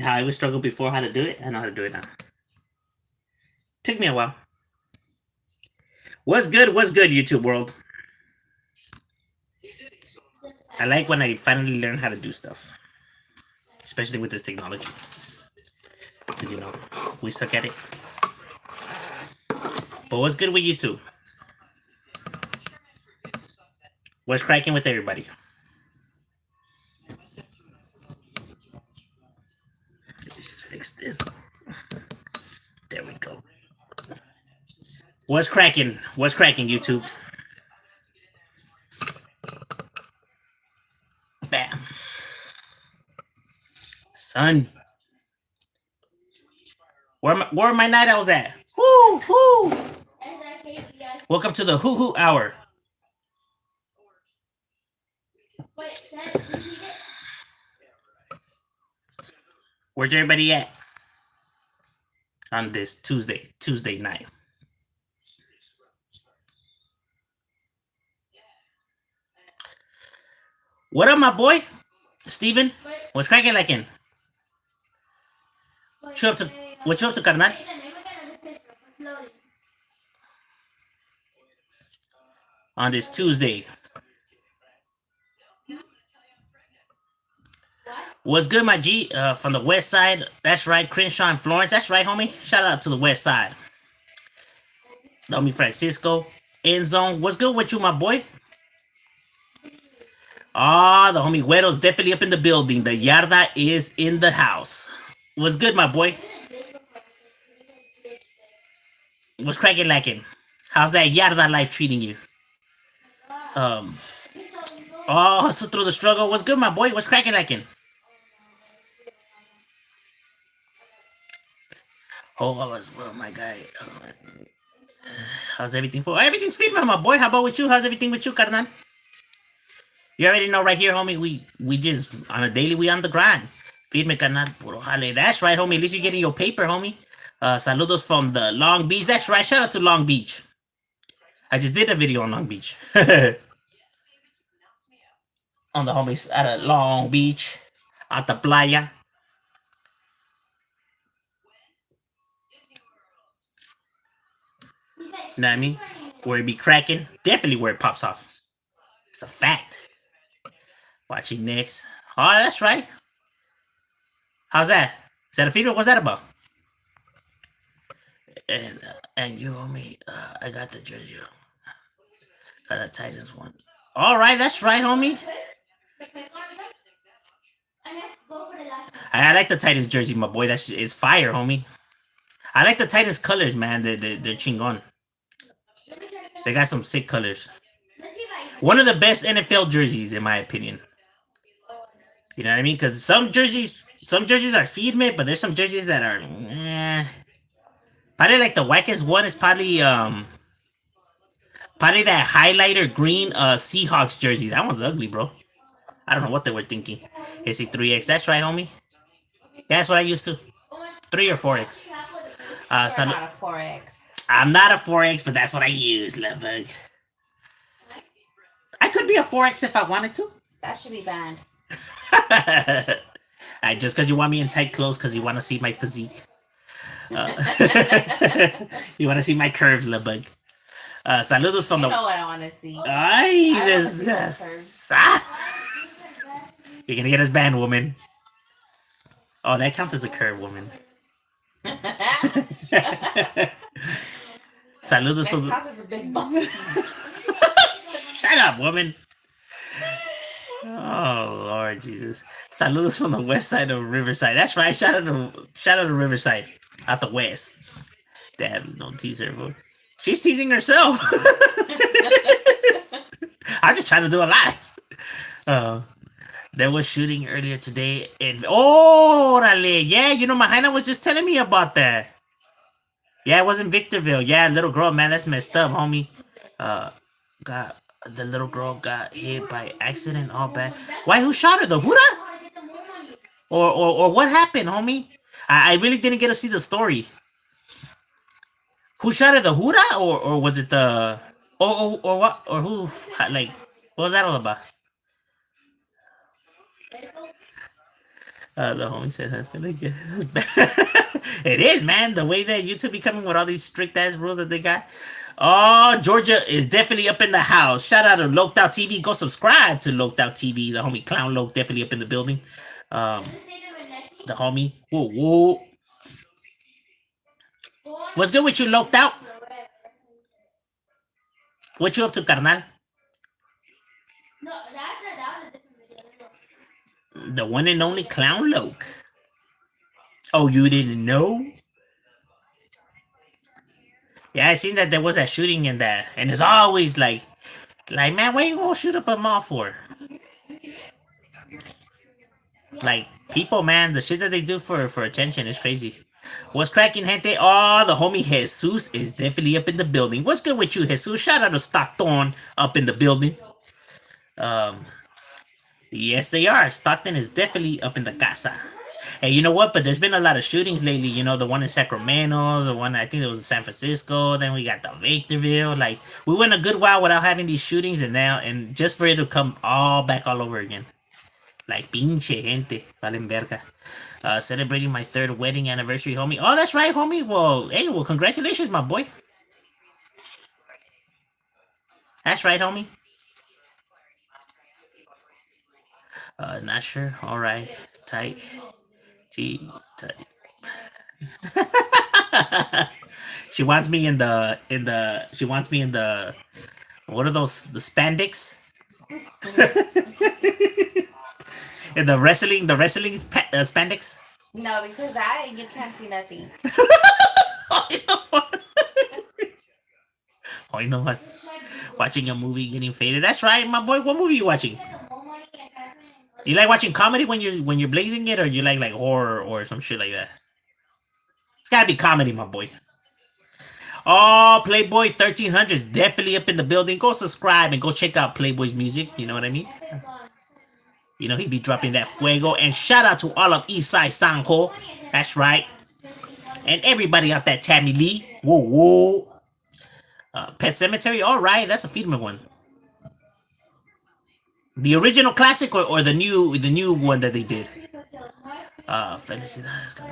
How I was struggle before how to do it, I know how to do it now. Took me a while. What's good? What's good, YouTube world? I like when I finally learn how to do stuff, especially with this technology. Because we suck at it. But what's good with YouTube? What's cracking with everybody? Let's fix this. There we go. What's cracking? What's cracking, YouTube? Bam. Son. Where my night owls at? Woo, woo. Welcome to the hoo hoo hour. Where's everybody at on this Tuesday night? What up, my boy? Steven? What's cracking like in? What you up to, carnal? On this Tuesday. What's good, my G? From the west side. That's right, Crenshaw and Florence. That's right, homie. Shout out to the west side. The homie Francisco. End zone. What's good with you, my boy? Ah, the homie Güero's definitely up in the building. The Yarda is in the house. What's good, my boy? What's cracking lacking? How's that Yarda life treating you? Oh, so through the struggle. What's good, my boy? What's cracking lacking? Oh, my guy. How's everything for? Everything's fit, man, my boy. How about with you? How's everything with you, carnal? You already know right here, homie. We just on a daily. We on the grind. Feed me, carnal. Puro jale. That's right, homie. At least you're getting your paper, homie. Saludos from the Long Beach. That's right. Shout out to Long Beach. I just did a video on Long Beach. On the homies at Long Beach, at the playa. You know what I mean? Where it be cracking. Definitely where it pops off. It's a fact. Watching next. Oh, that's right. How's that? Is that a feeder? What's that about? And you owe me. I got the jersey. Got a Titans one. All right, that's right, homie. I like the Titans jersey, my boy. That shit is fire, homie. I like the Titans colors, man. They're chingon. They got some sick colors. One of the best NFL jerseys, in my opinion. You know what I mean? Because some jerseys are feed me, but there's some jerseys that are. Probably like the wackest one is probably that highlighter green Seahawks jersey. That one's ugly, bro. I don't know what they were thinking. Is he 3X? That's right, homie. Yeah, that's what I used to. 3 or 4X. So not a 4X. I'm not a 4X, but that's what I use, love bug. I could be a 4X if I wanted to. That should be banned. Just because you want me in tight clothes because you want to see my physique. You want to see my curves, love bug. Saludos from You know what I want to see. Ay, you're gonna get us banned, woman. Oh, that counts as a curve, woman. Saludos from. That counts as a big bump. Shut up, woman. Oh Lord Jesus. Saludos from the west side of Riverside. That's right. Shout out to Riverside. Out the west. Damn, don't tease her, bro. She's teasing herself. I'm just trying to do a lot. There was shooting earlier today in orale. Yeah, my Hina was just telling me about that. Yeah, it was in Victorville. Yeah, little girl, man, that's messed up, homie. The little girl got hit by accident, all bad. Why? Who shot her? The Huda? Or what happened, homie? I really didn't get to see the story. Who shot her? The Huda? Or was it the? Or what? Or who? Like, what was that all about? The homie said that's gonna get it is, man. The way that YouTube be coming with all these strict ass rules that they got. Oh, Georgia is definitely up in the house. Shout out to Loked Out TV. Go subscribe to Loked Out TV. The homie Clown Loke definitely up in the building. Um, the homie. Whoa, whoa. What's good with you, Loked Out? What you up to, carnal? The one and only Clown Loke. Oh, you didn't know? Yeah, I seen that there was a shooting in that, and it's always like, man, why you gonna shoot up a mall for? Like, people, man, the shit that they do for attention is crazy. What's cracking, gente? Oh, the homie Jesus is definitely up in the building. What's good with you, Jesus? Shout out to Stockton up in the building. Yes, they are. Stockton is definitely up in the casa. Hey, you know what? But there's been a lot of shootings lately. You know, the one in Sacramento, the one I think it was in San Francisco. Then we got the Victorville. Like, we went a good while without having these shootings, and just for it to come all back all over again. Like, pinche gente. Valen verga. Celebrating my 3rd wedding anniversary, homie. Oh, that's right, homie. Well, hey, well, congratulations, my boy. That's right, homie. Not sure. All right. Tight. Tight. She wants me in the. She wants me in the. What are those? The spandex. In the wrestling spandex. No, because that you can't see nothing. Oh, you know what's watching a movie getting faded. That's right, my boy. What movie you watching? You like watching comedy when you're blazing it, or you like horror or some shit like that? It's gotta be comedy, my boy. Oh, Playboy 1300 is definitely up in the building. Go subscribe and go check out Playboy's music. You know what I mean? You know, he be dropping that fuego. And shout out to all of Eastside Sanko. That's right. And everybody out there, Tammy Lee. Whoa, whoa. Pet Cemetery. All right, that's a Friedman one. The original classic or the new one that they did. Felicidades.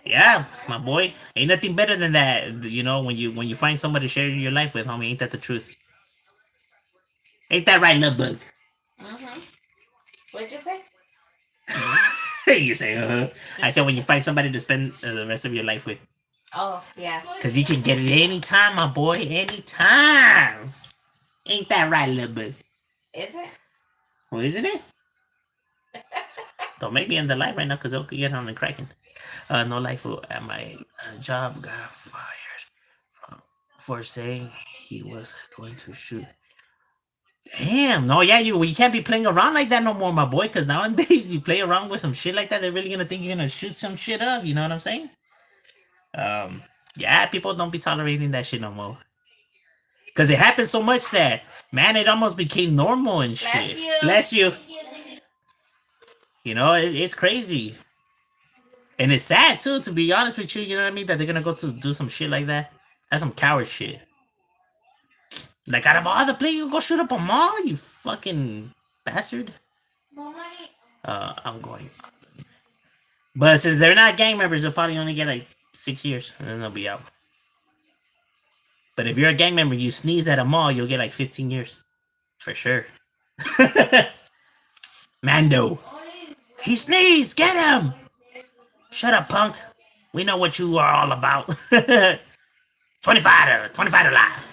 Yeah, my boy. Ain't nothing better than that. You know, when you find somebody to share your life with, homie. Ain't that the truth? Ain't that right, love bug? What'd you say? You say, I said when you find somebody to spend the rest of your life with. Oh, yeah. Because you can get it anytime, my boy. Anytime. Ain't that right, little bug? Is it? Well, isn't it? Don't make me end the life right now because they'll get on and cracking. No life at my job got fired for saying he was going to shoot. Damn, no, yeah, you can't be playing around like that no more, my boy, because nowadays you play around with some shit like that, they're really gonna think you're gonna shoot some shit up, you know what I'm saying? Yeah, people don't be tolerating that shit no more. Because it happened so much that, man, it almost became normal and shit. Bless you. You know, it's crazy. And it's sad, too, to be honest with you, you know what I mean? That they're gonna go to do some shit like that. That's some coward shit. Like, out of all the play, you go shoot up a mall, you fucking bastard. I'm going. But since they're not gang members, they'll probably only get like 6 years, and then they'll be out. But if you're a gang member, you sneeze at a mall, you'll get like 15 years. For sure. Mando. He sneezed! Get him! Shut up, punk. We know what you are all about. 25 to life.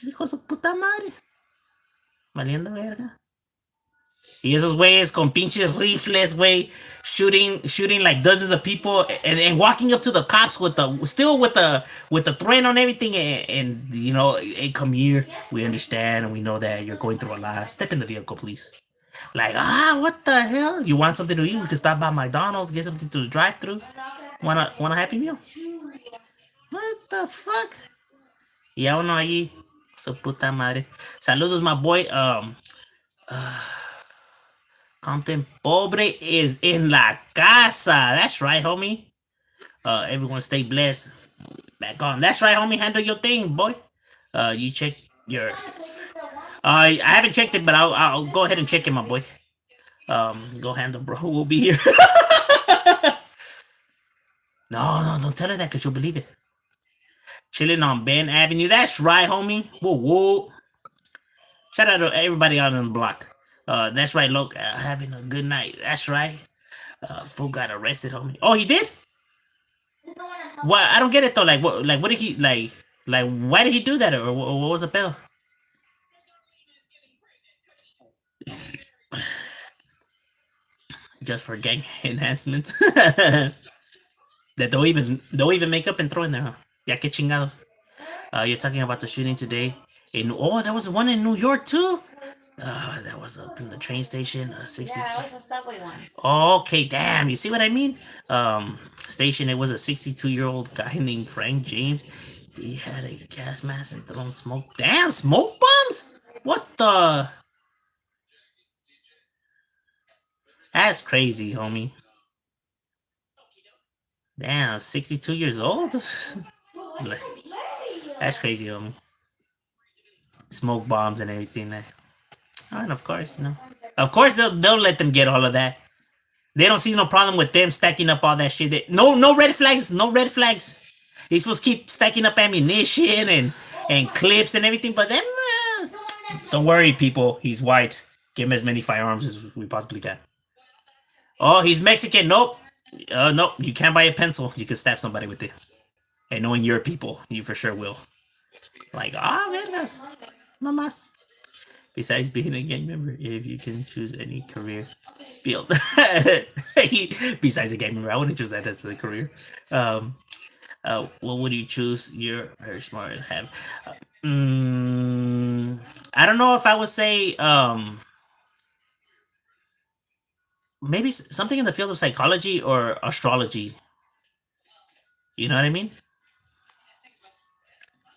Hijos de puta madre. Valiendo verga. Y esos güeyes con pinches rifles, güey, shooting like dozens of people and walking up to the cops with the threat on everything and you know, hey, come here. We understand and we know that you're going through a lot. Step in the vehicle, please. Like, what the hell? You want something to eat? We can stop by McDonald's, get something to the drive-thru. Want a Happy Meal? What the fuck? Ya uno allí. Su puta madre. Saludos, my boy. Compton Pobre is in la casa. That's right, homie. Everyone stay blessed. Back on. That's right, homie. Handle your thing, boy. You check your... I haven't checked it, but I'll go ahead and check it, my boy. Go handle, bro. We'll be here. No, don't tell her that because she'll believe it. Chilling on Ben Avenue. That's right, homie. Whoa, whoa. Shout out to everybody out on the block. That's right, look, having a good night. That's right. Fool got arrested, homie. Oh, he did? Well, I don't get it though. What did he like? Why did he do that, or what was the bill? Just for gang enhancement. That don't even make up and throw in there, huh? Ya que chingados. You're talking about the shooting today. There was one in New York too. That was up in the train station. Yeah, 62. that was a subway one. Okay, damn. You see what I mean? Station. It was a 62-year-old guy named Frank James. He had a gas mask and thrown smoke. Damn, smoke bombs? What the? That's crazy, homie. Damn, 62 years old? That's crazy, homie. Smoke bombs and everything. And of course, Of course, they'll let them get all of that. They don't see no problem with them stacking up all that shit. No red flags. No red flags. He's supposed to keep stacking up ammunition and clips and everything. But then, don't worry, people. He's white. Give him as many firearms as we possibly can. Oh, he's Mexican. Nope. Nope. You can't buy a pencil. You can stab somebody with it. And knowing your people, you for sure will. Like, vergas. No más. Besides being a gang member, if you can choose any career field. Besides a gang member, I wouldn't choose that as a career. What would you choose? You're very smart and have. I don't know if I would say maybe something in the field of psychology or astrology. You know what I mean?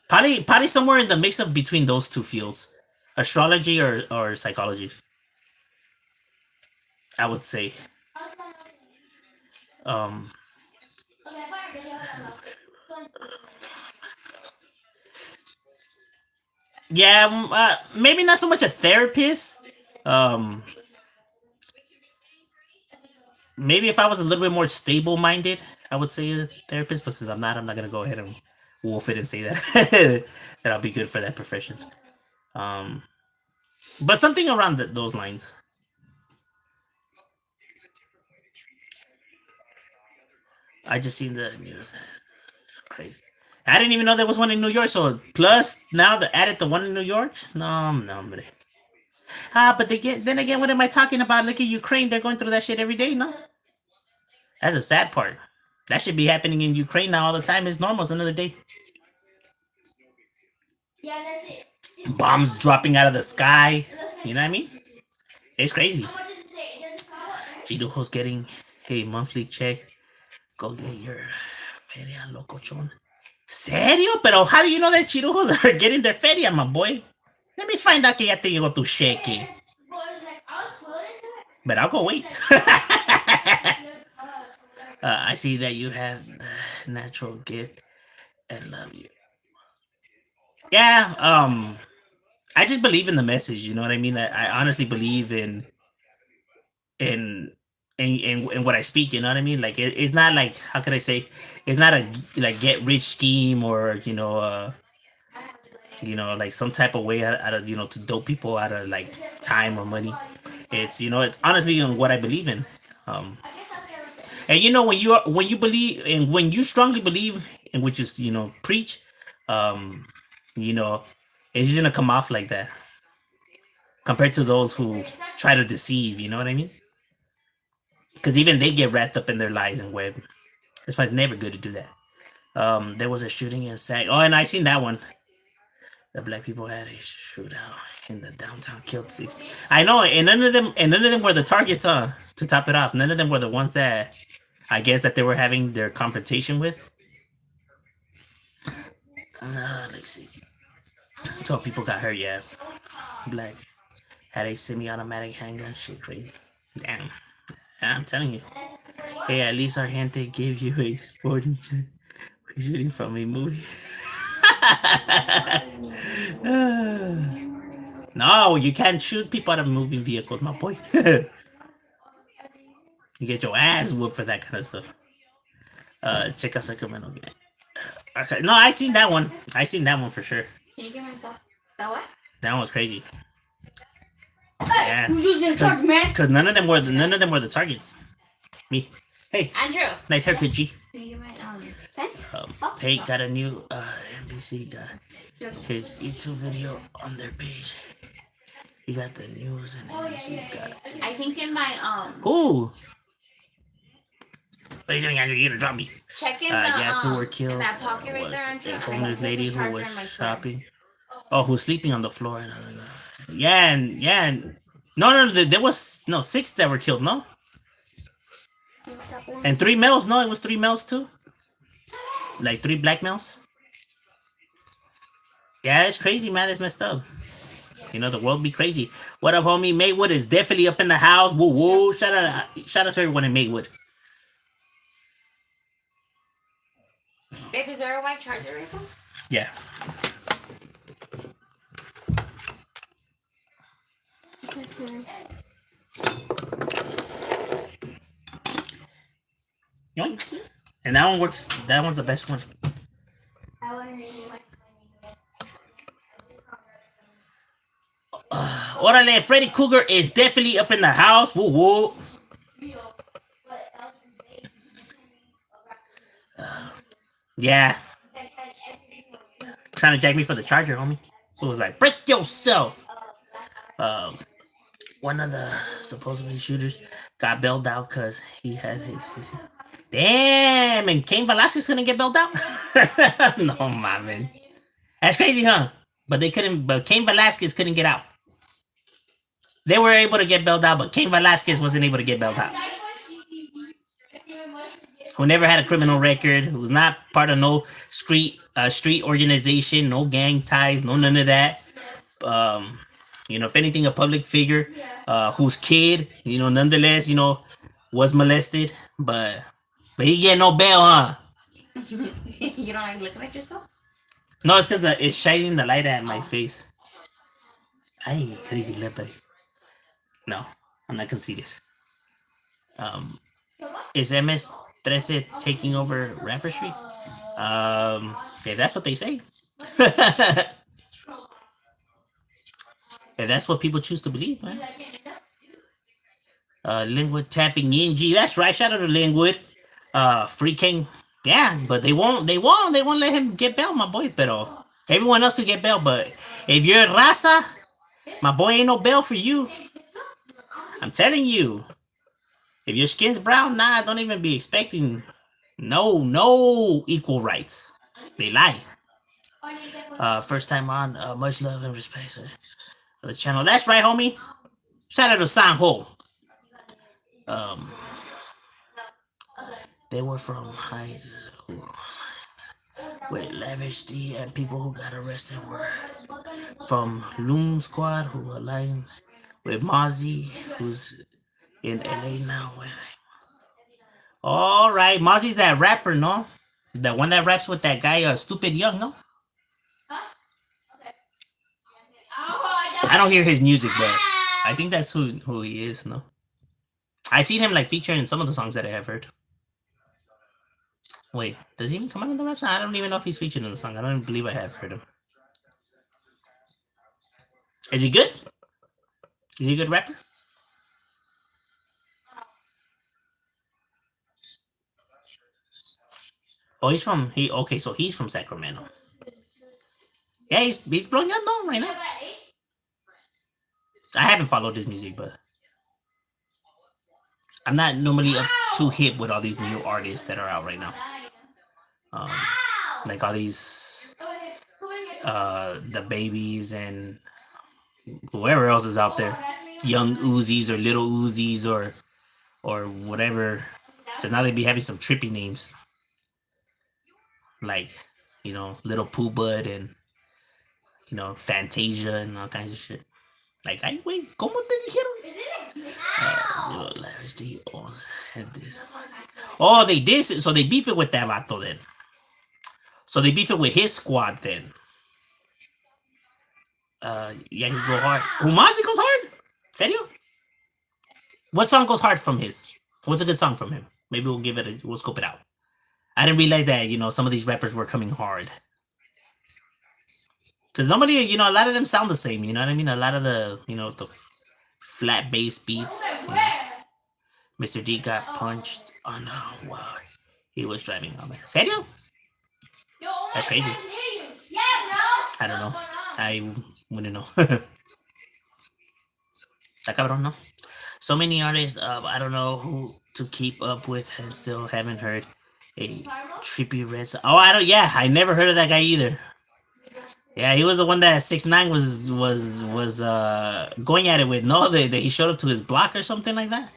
Probably somewhere in the mix of between those two fields, astrology or psychology. I would say. Um, yeah, maybe not so much a therapist. Um, Maybe if I was a little bit more stable minded, I would say a therapist. But since I'm not gonna go ahead and wolf it and say that that I'll be good for that profession. Um, but something around those lines. I just seen the news. Crazy. I didn't even know there was one in New York. So plus now they added the one in New York. No, hombre. But then again, what am I talking about? Look at Ukraine. They're going through that shit every day. No, that's the sad part. That should be happening in Ukraine now all the time. It's normal. It's another day. Bombs dropping out of the sky. You know what I mean? It's crazy. Chirujo's getting a monthly check. Go get your feria, locochon. ¿Serio? Pero how do you know that Chirujos are getting their feria, my boy? Let me find out que ya te llegó tu cheque. But I'll go wait. I see that you have natural gift and love you. Yeah, I just believe in the message, you know what I mean? I honestly believe in in what I speak, you know what I mean? Like it's not like how could I say it's not a like get rich scheme or like some type of way out of to dope people out of like time or money. It's honestly on what I believe in. Um and when you believe and when you strongly believe in which is preach, um you know it's just gonna come off like that compared to those who try to deceive, you know what I mean? Because even they get wrapped up in their lies and web. That's why it's never good to do that. There was a shooting in Sag. Oh, and I seen that one. The black people had a shootout in the downtown, killed six. I know, and none of them were the targets. To top it off, none of them were the ones that I guess that they were having their confrontation with. Let's see. 12 people got hurt. Yeah, black had a semi-automatic handgun. Shit, crazy. Damn. I'm telling you. Hey, at least our gente gave you a sporting check. We're shooting from a movie. No, you can't shoot people out of moving vehicles, my boy. You get your ass whooped for that kind of stuff. Check out Sacramento gang. Okay. No, I seen that one. I seen that one for sure. Can you give myself that what? That one was crazy. Hey, Yeah. who's using trucks, man? Cause none of them were the targets. Me. Hey, Andrew. nice haircut, G. Can you give my pen? Tate got a new NBC got his YouTube video on their page. He got the news and NBC got. I think in my Ooh. What are you doing, Andrew? You're gonna drop me. check in Yeah, two were in killed. that pocket right Was there, Andrew. a and I homeless think there's a lady who charger was in my shopping. Oh, who's sleeping on the floor? Yeah, and no, there was 6 that were killed. No, and 3 males. No, it was 3 males too. Like 3 black males. Yeah, it's crazy, man. It's messed up. You know, the world be crazy. What up, homie? Maywood is definitely up in the house. Woo woo! Shout out to everyone in Maywood. Babe, is there a white charger right there? Yeah. Yoink. And that one works. That one's the best one. Orale, Freddy Cougar is definitely up in the house. Woo woo. Yeah. Trying to jack me for the charger, homie. So it was like, break yourself. One of the supposedly shooters got bailed out because he had his. Damn, and Cain Velasquez couldn't get bailed out? No, man. That's crazy, huh? But they couldn't. But Cain Velasquez couldn't get out. They were able to get bailed out, but Cain Velasquez wasn't able to get bailed out. Who never had a criminal record, who was not part of no street organization, no gang ties, no none of that. You know, if anything, a public figure, whose kid, you know, nonetheless, you know, was molested, but he get no bail, huh? You don't like looking at yourself? No, it's because it's shining the light at my face. Ay, crazy lepe. No, I'm not conceited. Is MS-13 taking over Radford Street? If that's what they say. If that's what people choose to believe, man. Linwood tapping in. Gee, that's right. Shout out to Linwood. Free King. Yeah, but they won't let him get bail, my boy. Pero everyone else could get bail, but if you're raza, my boy, ain't no bail for you. I'm telling you. If your skin's brown, nah, don't even be expecting no equal rights. They lie. First time on, much love and respect for the channel. That's right, homie. Shout out to Sanho. They were from Heights with Lavish D, and people who got arrested were from Loom Squad, who aligned with Mozzie, who's in LA now. All right, Mozzie's that rapper, no? The one that raps with that guy, Stupid Young, no? I don't hear his music, but I think that's who he is, no? I seen him like featured in some of the songs that I have heard. Wait, does he even come out in the rap song? I don't even know if he's featured in the song. I don't believe I have heard him. Is he good? Is he a good rapper? Oh, he's from so he's from Sacramento. Yeah, he's blowing up though right now. I haven't followed his music, but I'm not normally up too hip with all these new artists that are out right now. Like all these the babies and whoever else is out there, young Uzis or little Uzis or whatever. Because now they be having some trippy names, like, you know, Little Pooh Bud and, you know, Fantasia and all kinds of shit. Like, ay, wait, ¿cómo te dijeron? Oh, they did. So they beef it with that vato then. So they beef it with his squad then. Yeah, he go hard. Umazi goes hard? Serio? What song goes hard from his? What's a good song from him? Maybe we'll scope it out. I didn't realize that, some of these rappers were coming hard. Because nobody, a lot of them sound the same, you know what I mean? A lot of the flat bass beats. Mr. D got punched. Oh no, wow. He was driving on that. Serio? That's crazy. I don't know. I wouldn't know. Está cabrón, no? So many artists, I don't know who to keep up with and still haven't heard a Trippy Red. Oh, I never heard of that guy either. Yeah, he was the one that 6ix9ine was going at it with. No, that he showed up to his block or something like that.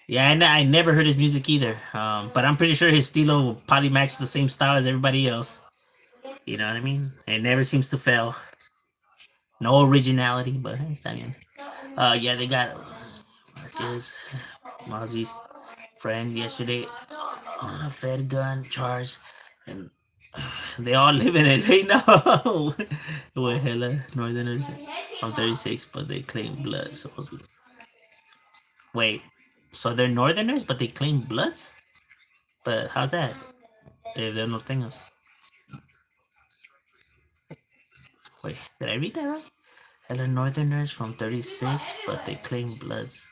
Yeah, I never heard his music either. But I'm pretty sure his stilo probably matches the same style as everybody else. You know what I mean? It never seems to fail. No originality, but hey, está bien. Yeah, they got Marcus, Mozzie's friend yesterday on a Fed gun charge, and they all live in LA now. With hella Northerners. I'm 36, but they claim blood. Supposedly. Wait, so they're Northerners, but they claim bloods? But how's that? If they're norteños. Wait, did I read that right? Hella Northerners from 36, but they claim bloods.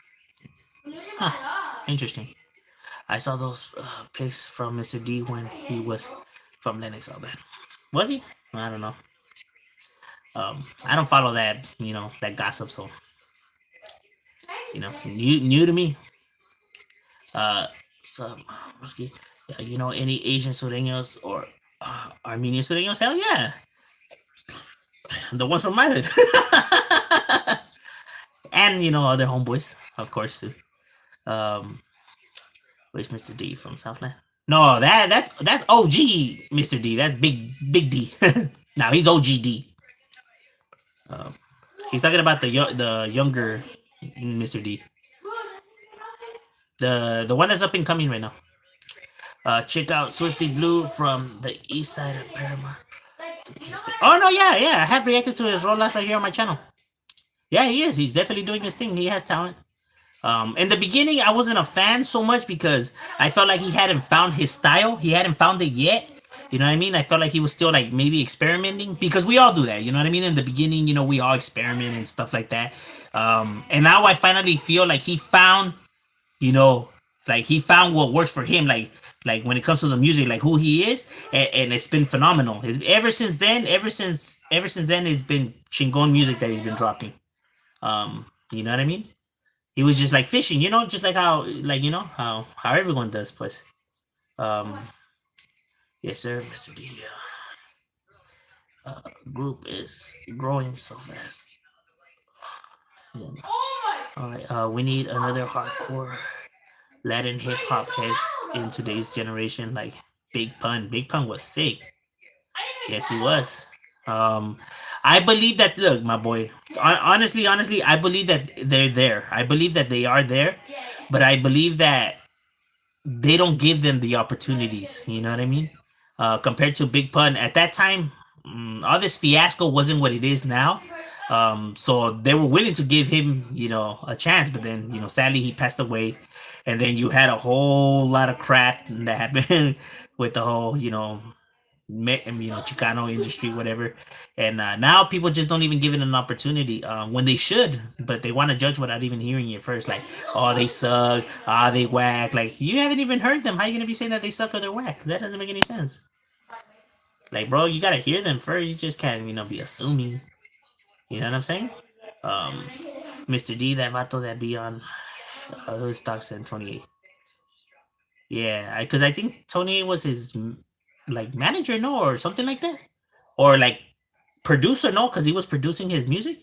Huh, interesting. I saw those pics from Mr. D when he was from Lennox, Alabama. Was he? I don't know. I don't follow that, that gossip, so new to me. So any Asian sureños or Armenian sureños? Hell yeah, the ones from my hood, and other homeboys, of course too. Where's Mr. D from Southland? No, that's OG Mr. D. That's big D. Now he's OG D. He's talking about the younger Mr. D. The one that's up and coming right now. Check out Swifty Blue from the east side of Paramount. Oh no, yeah. I have reacted to his roll-outs right here on my channel. Yeah, he is. He's definitely doing his thing. He has talent. In the beginning, I wasn't a fan so much because I felt like he hadn't found his style. He hadn't found it yet. You know what I mean? I felt like he was still like maybe experimenting because we all do that. You know what I mean? In the beginning, we all experiment and stuff like that. And now I finally feel like he found, he found what works for him. Like when it comes to the music, like who he is, and it's been phenomenal. Ever since then, it's been chingon music that he's been dropping. You know what I mean? He was just like fishing, just like how, how everyone does, plus. Yes, sir, Mr. D. Group is growing so fast. Alright, we need another hardcore Latin hip hop head in today's generation, like Big Pun. Big Pun was sick. Yes, he was. I believe that. Look, my boy. Honestly, I believe that they're there. I believe that they are there, but I believe that they don't give them the opportunities. You know what I mean? Compared to Big Pun at that time, all this fiasco wasn't what it is now. So they were willing to give him, a chance, but then, sadly he passed away, and then you had a whole lot of crap that happened with the whole, Chicano industry, whatever. And now people just don't even give it an opportunity when they should, but they want to judge without even hearing it first. Like, oh, they suck, they whack. Like, you haven't even heard them. How you gonna be saying that they suck or they're whack? That doesn't make any sense. Like, bro, you gotta hear them first. You just can't, be assuming. You know what I'm saying? Mr. D, that vato that be on Hood Stocks and 28. Yeah, because I think Tony was his manager, no, or something like that, or producer, no, because he was producing his music,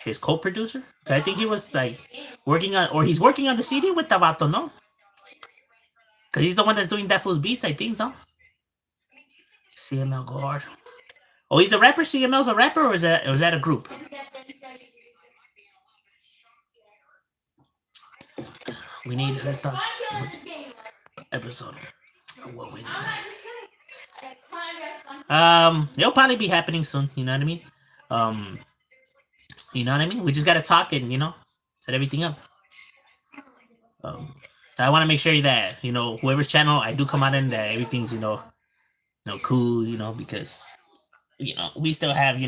his co-producer. So I think he was working on, or he's working on the CD with Tabato, no, because he's the one that's doing that fool's beats, I think, no. CML go hard. Oh, he's a rapper. CML's a rapper, or is that a group? We need Hood Stocks episode. What we do. It'll probably be happening soon. You know what I mean? You know what I mean? We just gotta talk and set everything up. So I want to make sure that whoever's channel I do come out in, that everything's cool, because we still have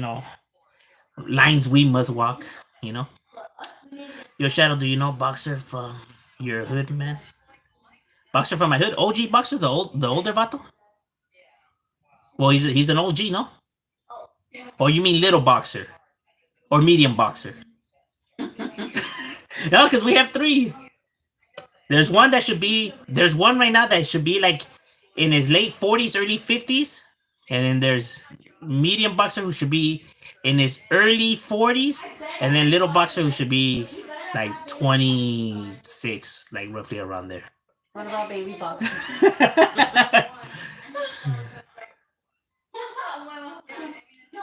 lines we must walk. You know, your Shadow, do you know Boxer from your hood, man? Boxer from my hood, OG Boxer, the older vato. Well, he's an OG, no? Or you mean little Boxer or medium Boxer? No, because we have three. There's one that should be. There's one right now that should be like in his late 40s, early 50s, and then there's medium Boxer who should be in his early 40s, and then little Boxer who should be like 26, like roughly around there. What about baby boxer?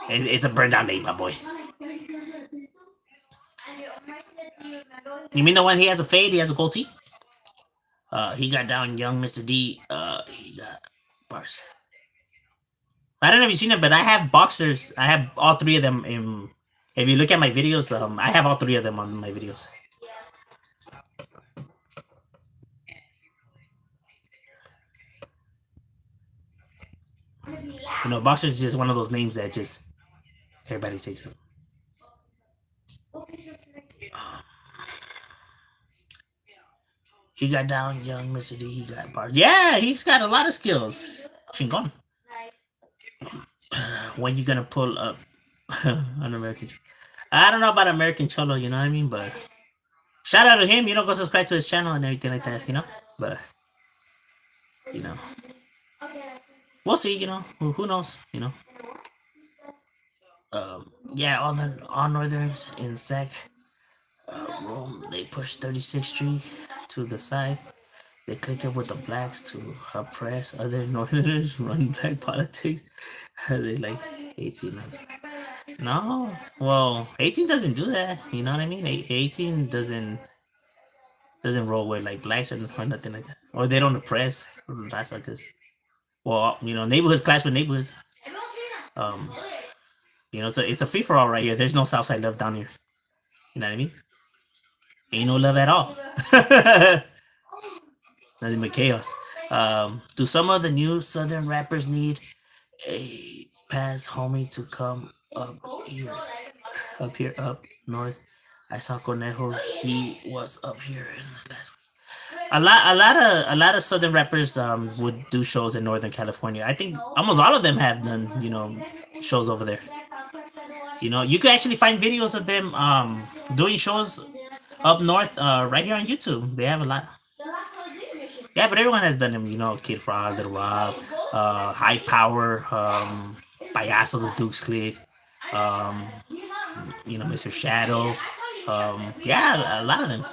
It's a burn down date, my boy. You mean the one he has a fade? He has a goatee. He got down young Mr. D. He got bars. I don't know if you've seen it, but I have boxers. I have all three of them in. If you look at my videos, I have all three of them on my videos. Boxer is just one of those names that just everybody takes it. He got down young Mr. D. He got bars. Yeah, he's got a lot of skills. Chingon. When you gonna pull up an American? I don't know about American Cholo, you know what I mean? But shout out to him, go subscribe to his channel and everything like that, But we'll see, who knows, Yeah, all Northerns in SEC, Rome, they push 36th Street to the side. They click up with the blacks to oppress other Northerners, run black politics. They like 18. No, well, 18 doesn't do that. You know what I mean? 18 doesn't roll with like blacks or nothing like that. Or they don't oppress. That's like this. Well, neighborhoods clash with neighborhoods. So it's a free for all right here. There's no Southside love down here. You know what I mean? Ain't no love at all. Nothing but chaos. Do some of the new Southern rappers need a pass, homie, to come up here, up north? I saw Conejo. He was up here in the last week. A lot of Southern rappers would do shows in Northern California. I think almost all of them have done shows over there. You can actually find videos of them doing shows up north right here on YouTube. They have a lot. Yeah, but everyone has done them, Kid Frog, Little Rob, High Power, Payasos of Duke's Clique, Mr. Shadow. Yeah, a lot of them.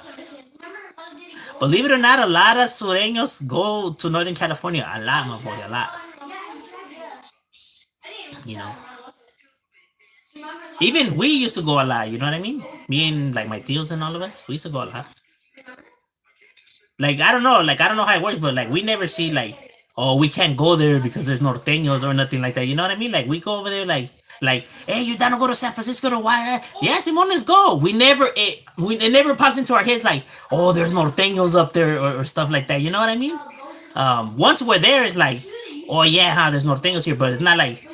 Believe it or not, a lot of sureños go to Northern California. A lot, my boy, a lot. Even we used to go a lot, you know what I mean? Me and like my tios and all of us, we used to go a lot. Like I don't know how it works, but like we never see like, oh, we can't go there because there's norteños or nothing like that. You know what I mean? Like we go over there like, hey, you down to go to San Francisco to why? Yeah, Simon, let's go. It never pops into our heads like, oh, there's norteños up there or stuff like that. You know what I mean? Once we're there, it's like, oh yeah, there's norteños here, but it's not like.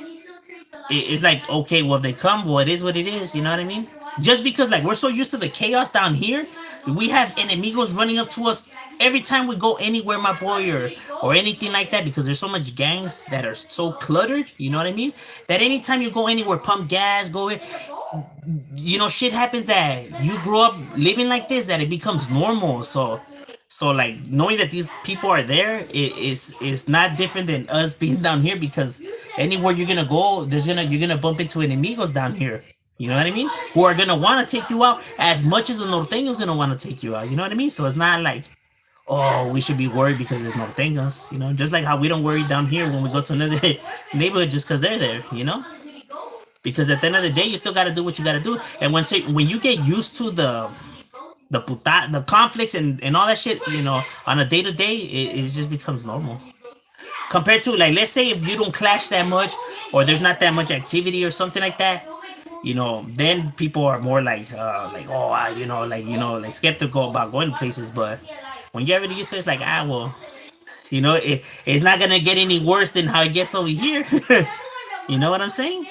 It's like, okay, well, if they come, well, it is what it is. You know what I mean? Just because like we're so used to the chaos down here, we have enemigos running up to us every time we go anywhere, my boy, or anything like that, because there's so much gangs that are so cluttered, you know what I mean? That anytime you go anywhere, pump gas, shit happens that you grow up living like this, that it becomes normal. So like knowing that these people are there is not different than us being down here, because anywhere you're gonna go, you're gonna bump into enemigos down here. You know what I mean? Who are gonna want to take you out as much as the norteños gonna want to take you out. You know what I mean? So it's not like, oh, we should be worried because there's norteños. Just like how we don't worry down here when we go to another neighborhood just because they're there. Because at the end of the day, you still gotta do what you gotta do. And when you get used to the conflicts and all that shit, on a day to day, it just becomes normal. Compared to like, let's say if you don't clash that much, or there's not that much activity or something like that, then people are more like skeptical about going to places. But when you already used to it, it's like, well, it's not gonna get any worse than how it gets over here. You know what I'm saying?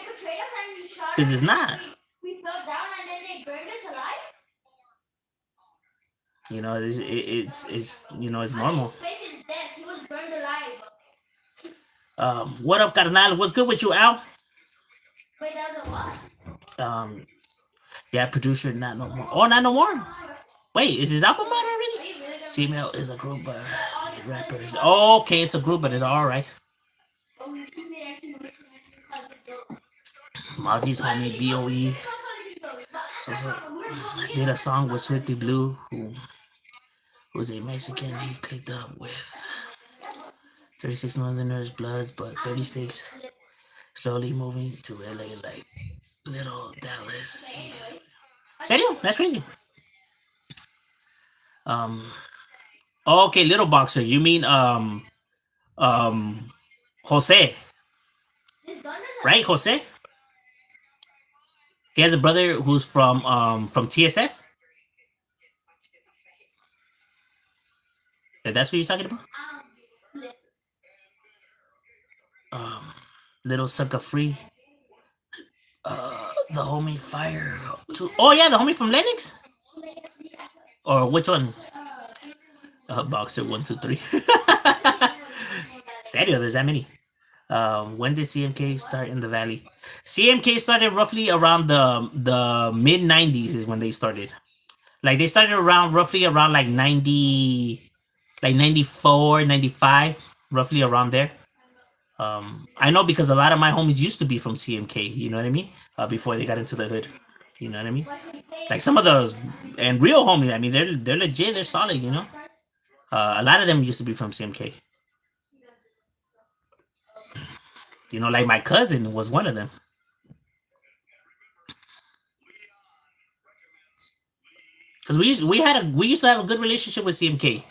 Because it's not. We fell down and then they burned us alive. It's normal. Faith is dead. He was burned alive. What up, carnal? What's good with you, Al? Wait, that was a what? Yeah, producer, not no more. Oh, not no more. Wait, is his album out already? CML is a group of rappers. Oh, okay, it's a group, but it's all right. Mozzie's homie BOE. So did a song with Swifty Blue, who's a Mexican. He clicked up with 36 Northerners Bloods, but 36 slowly moving to LA like little Dallas. Serio? That's crazy. Okay, Little Boxer. You mean Jose, right? Jose. He has a brother who's from TSS. If that's what you're talking about. Little Sucker Free. The homie Fire. Oh yeah, the homie from Lennox. Or which one? Boxer 1, 2, 3. Serio, there's that many. When did CMK start in the Valley? CMK started roughly around the mid 90s is when they started. Like they started roughly around like 90, like 94, 95, roughly around there. I know because a lot of my homies used to be from CMK, you know what I mean? Before they got into the hood. You know what I mean? Like some of those and real homies, I mean they're legit, they're solid, you know? A lot of them used to be from CMK. Like my cousin was one of them. Because we used to have a good relationship with CMK.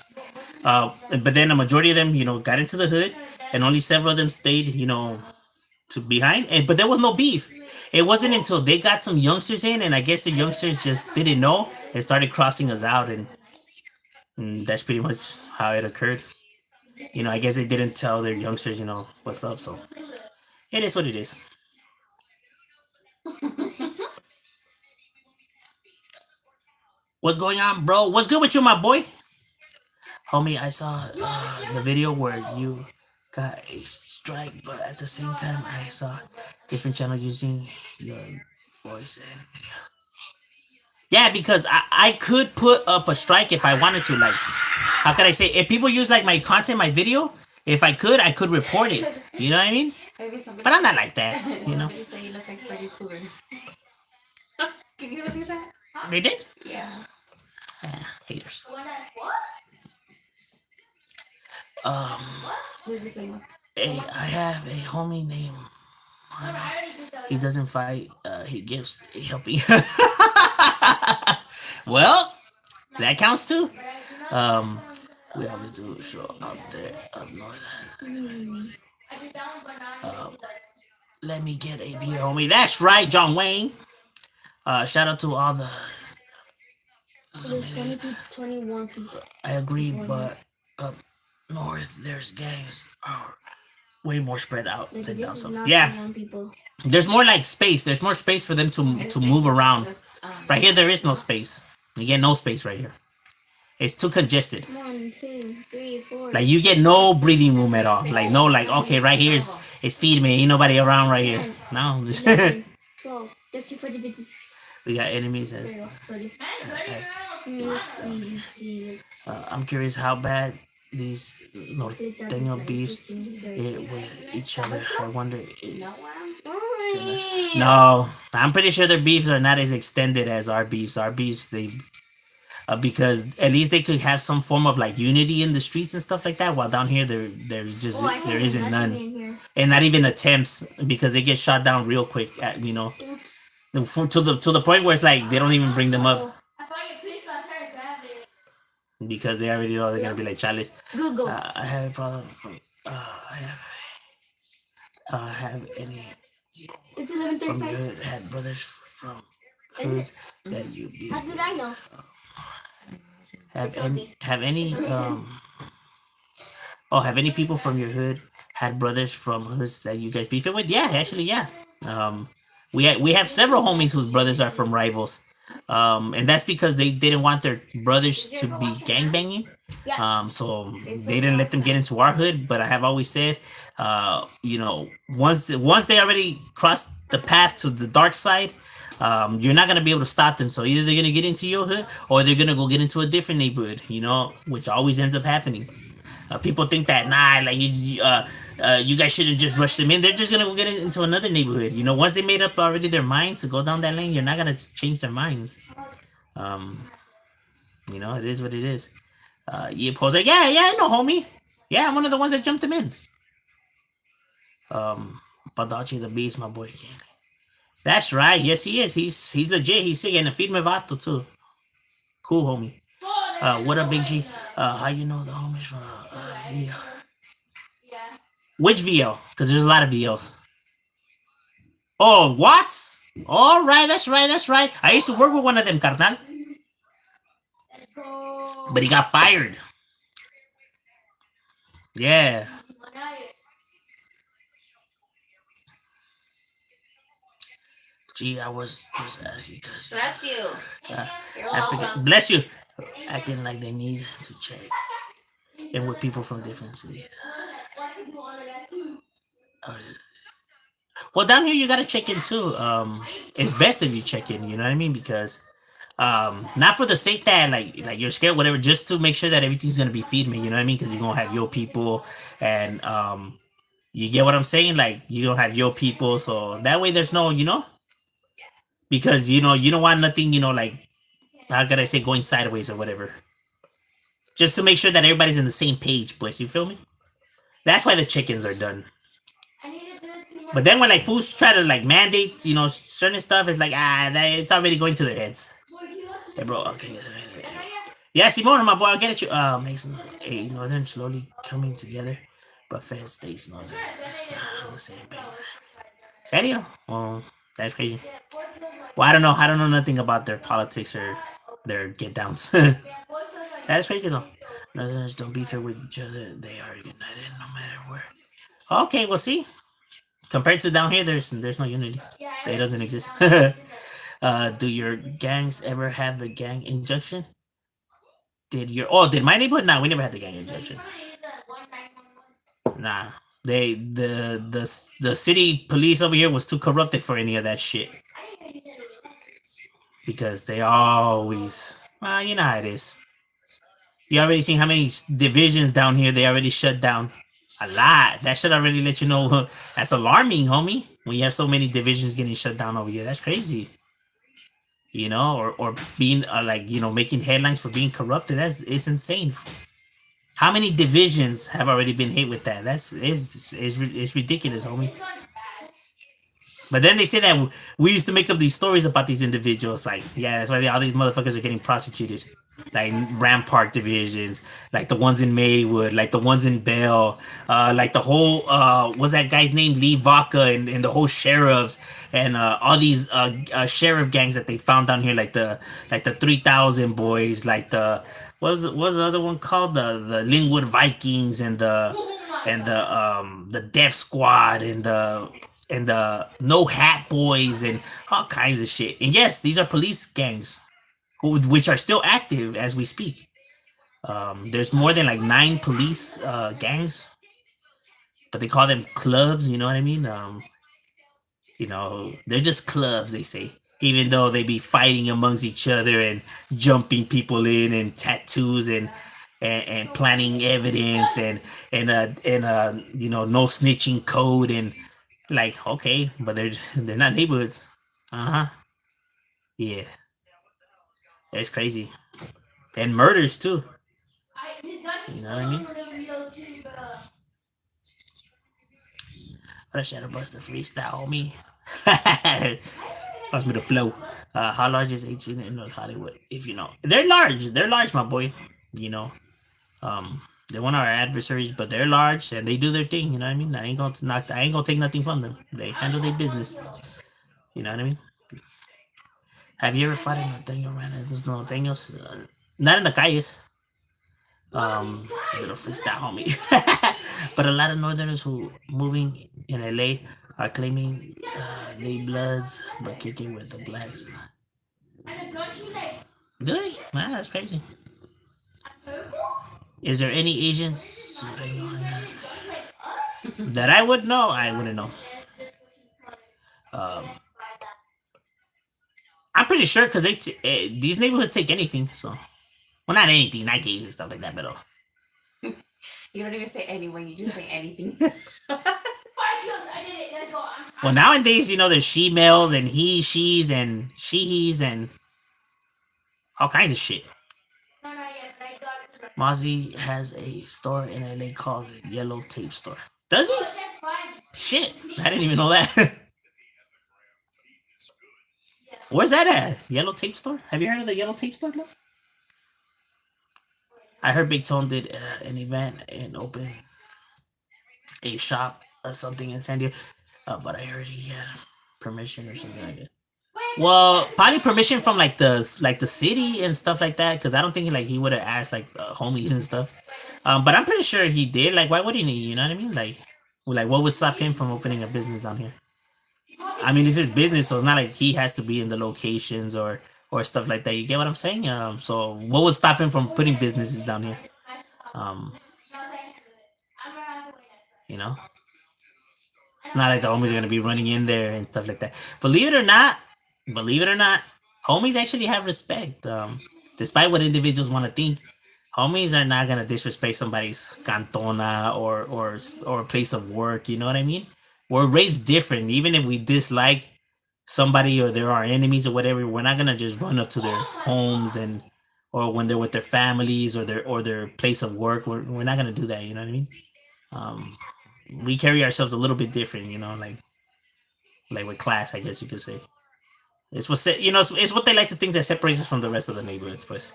But then a majority of them, got into the hood, and only several of them stayed, to behind. But there was no beef. It wasn't until they got some youngsters in, and I guess the youngsters just didn't know and started crossing us out, and that's pretty much how it occurred. I guess they didn't tell their youngsters, what's up. So it is what it is. What's going on, bro? What's good with you, my boy? Homie, I saw the video where you got a strike, but at the same time, I saw different channel using your voice and video. Yeah, because I could put up a strike if I wanted to. Like, how could I say? If people use like my content, my video, if I could report it. You know what I mean? But I'm not like that. Somebody say you look like Freddy Krueger. Can you believe that? They did? Yeah. Haters. Hey, I have a homie named Manos. He doesn't fight. He gives a helping. Well, that counts too. We always do a show out there up north. Let me get a beer, homie. That's right, John Wayne. Shout out to all the. There's 21 people. I agree, but up north there's gangs are way more spread out than down south. Yeah, there's more like space. There's more space for them to move around. Right here, there is no space. You get no space right here. It's too congested. 1, 2, 3, 4. Like you get no breathing room at all. Like no, like okay, right here is feed me. Ain't nobody around right here. No. 12, 13, 14, 15, We got enemies as I'm curious how bad these Norteño beefs with each other. I wonder. No, I'm pretty sure their beefs are not as extended as our beefs. Our beefs, because at least they could have some form of like unity in the streets and stuff like that. While down here, there isn't none, and not even attempts because they get shot down real quick. To the point where it's like they don't even bring them up because they already know they're gonna be like chalice. Google. I have a problem. I have any. It's From 11:35. your hood had brothers from hoods that you beat. How did I know? Have It's any, okay. have any Listen. have any people from your hood had brothers from hoods that you guys beef it with? Yeah, actually, yeah. Um, we have several homies whose brothers are from rivals. And that's because they didn't want their brothers to be gangbanging. Yeah. So they didn't let them get into our hood. But I have always said, once they already crossed the path to the dark side, you're not gonna be able to stop them. So either they're gonna get into your hood or they're gonna go get into a different neighborhood. Which always ends up happening. People think that like you guys shouldn't just rush them in. They're just gonna go get into another neighborhood. Once they made up already their minds to go down that lane, you're not gonna change their minds. Um, it is what it is. Paul's like, yeah, I know, homie. Yeah, I'm one of the ones that jumped him in. Badachi the Beast, my boy. That's right. Yes, he is. He's legit. He's singing a feed me vato too. Cool, homie. What up, Big G? How you know the homies from VL? Which VL? Because there's a lot of VLs. Oh, what? All right, that's right, that's right. I used to work with one of them, carnal. But he got fired. Yeah. Gee, I was just asking because Bless you. You're I forget. welcome. Bless you. Acting like they need to check in with people from different cities. I was Well, down here you gotta check in too. It's best if you check in. You know what I mean? Because not for the sake that like you're scared, whatever, just to make sure that everything's gonna be feed me. You know what I mean? Because you're gonna have your people, and you get what I'm saying? Like you gonna have your people, so that way there's no, because you don't want nothing, like how could I say going sideways or whatever. Just to make sure that everybody's in the same page, please. You feel me? That's why the chickens are done. But then when like fools try to like mandate, certain stuff, it's like it's already going to their heads. Hey, bro. Okay. Yeah, Simone, my boy, I'll get at you. Makes a northern slowly coming together, but fan states northern on the same page. Serio? Well, that's crazy. Well, I don't know. I don't know nothing about their politics or their get downs. That's crazy though. Northerners don't beef it with each other. They are united no matter where. Okay, well, see. Compared to down here, there's no unity. It doesn't exist. Do your gangs ever have the gang injunction? Did my neighborhood? Nah, we never had the gang injunction. Nah. The city police over here was too corrupted for any of that shit. Because they always, well, you know how it is. You already seen how many divisions down here they already shut down. A lot. That should already let you know. That's alarming, homie. When you have so many divisions getting shut down over here, that's crazy. Or being making headlines for being corrupted. It's insane. How many divisions have already been hit with that? It's ridiculous, homie. But then they say that we used to make up these stories about these individuals. Like, yeah, that's why all these motherfuckers are getting prosecuted. Like Rampart divisions, like the ones in Maywood, like the ones in Bell, like the whole what's that guy's name, Lee Vaca, and the whole sheriffs and all these sheriff gangs that they found down here, like the 3,000 boys, like what's the other one called, the Linwood Vikings and the Death Squad and the No Hat Boys and all kinds of shit. And yes, these are police gangs which are still active as we speak. There's more than like 9 police gangs, but they call them clubs. You know what I mean? They're just clubs. They say, even though they be fighting amongst each other and jumping people in and tattoos and planning evidence and no snitching code and like, okay, but they're not neighborhoods. Uh huh. Yeah, that's crazy. And murders too. You know what I mean? But I should have busted freestyle, homie. Wants me to flow. How large is 18 in North Hollywood? If you know, they're large. They're large, my boy. You know, they're one of our adversaries, but they're large and they do their thing. You know what I mean? I ain't gonna take nothing from them. They handle their business. You know what I mean? Have you ever fought in Norteño, man? There's no Norteños. Not in the calles. Little freestyle, homie. But a lot of Northerners who moving in LA are claiming they bloods but kicking with the blacks. Really? Man, that's crazy. Is there any Asians that I would know? I wouldn't know. Um, I'm pretty sure because these neighborhoods take anything. So, well, not anything, not gays and stuff like that, but You don't even say anyone, you just say anything. well, nowadays, there's she males and he, she's, and she, he's, and all kinds of shit. Mozzie has a store in LA called the Yellow Tape Store. Does he? Shit, I didn't even know that. Where's that at? Yellow Tape Store? Have you heard of the Yellow Tape Store? Love? I heard Big Tone did an event and opened a shop or something in San Diego, but I heard he had permission or something like that. Well, probably permission from like the city and stuff like that. Because I don't think like he would have asked like homies and stuff. But I'm pretty sure he did. Like, why wouldn't he? You know what I mean? Like what would stop him from opening a business down here? I mean, it's his business, so it's not like he has to be in the locations or stuff like that. You get what I'm saying? So what would stop him from putting businesses down here? Um, you know, it's not like the homies are gonna be running in there and stuff like that. Believe it or not, homies actually have respect. Despite what individuals want to think, homies are not gonna disrespect somebody's cantona or place of work. You know what I mean? We're raised different. Even if we dislike somebody or they're our enemies or whatever, we're not gonna just run up to their homes and or when they're with their families or their place of work. We're not gonna do that. You know what I mean? Um, we carry ourselves a little bit different. Like with class, I guess you could say. It's what they like to think that separates us from the rest of the neighborhoods, but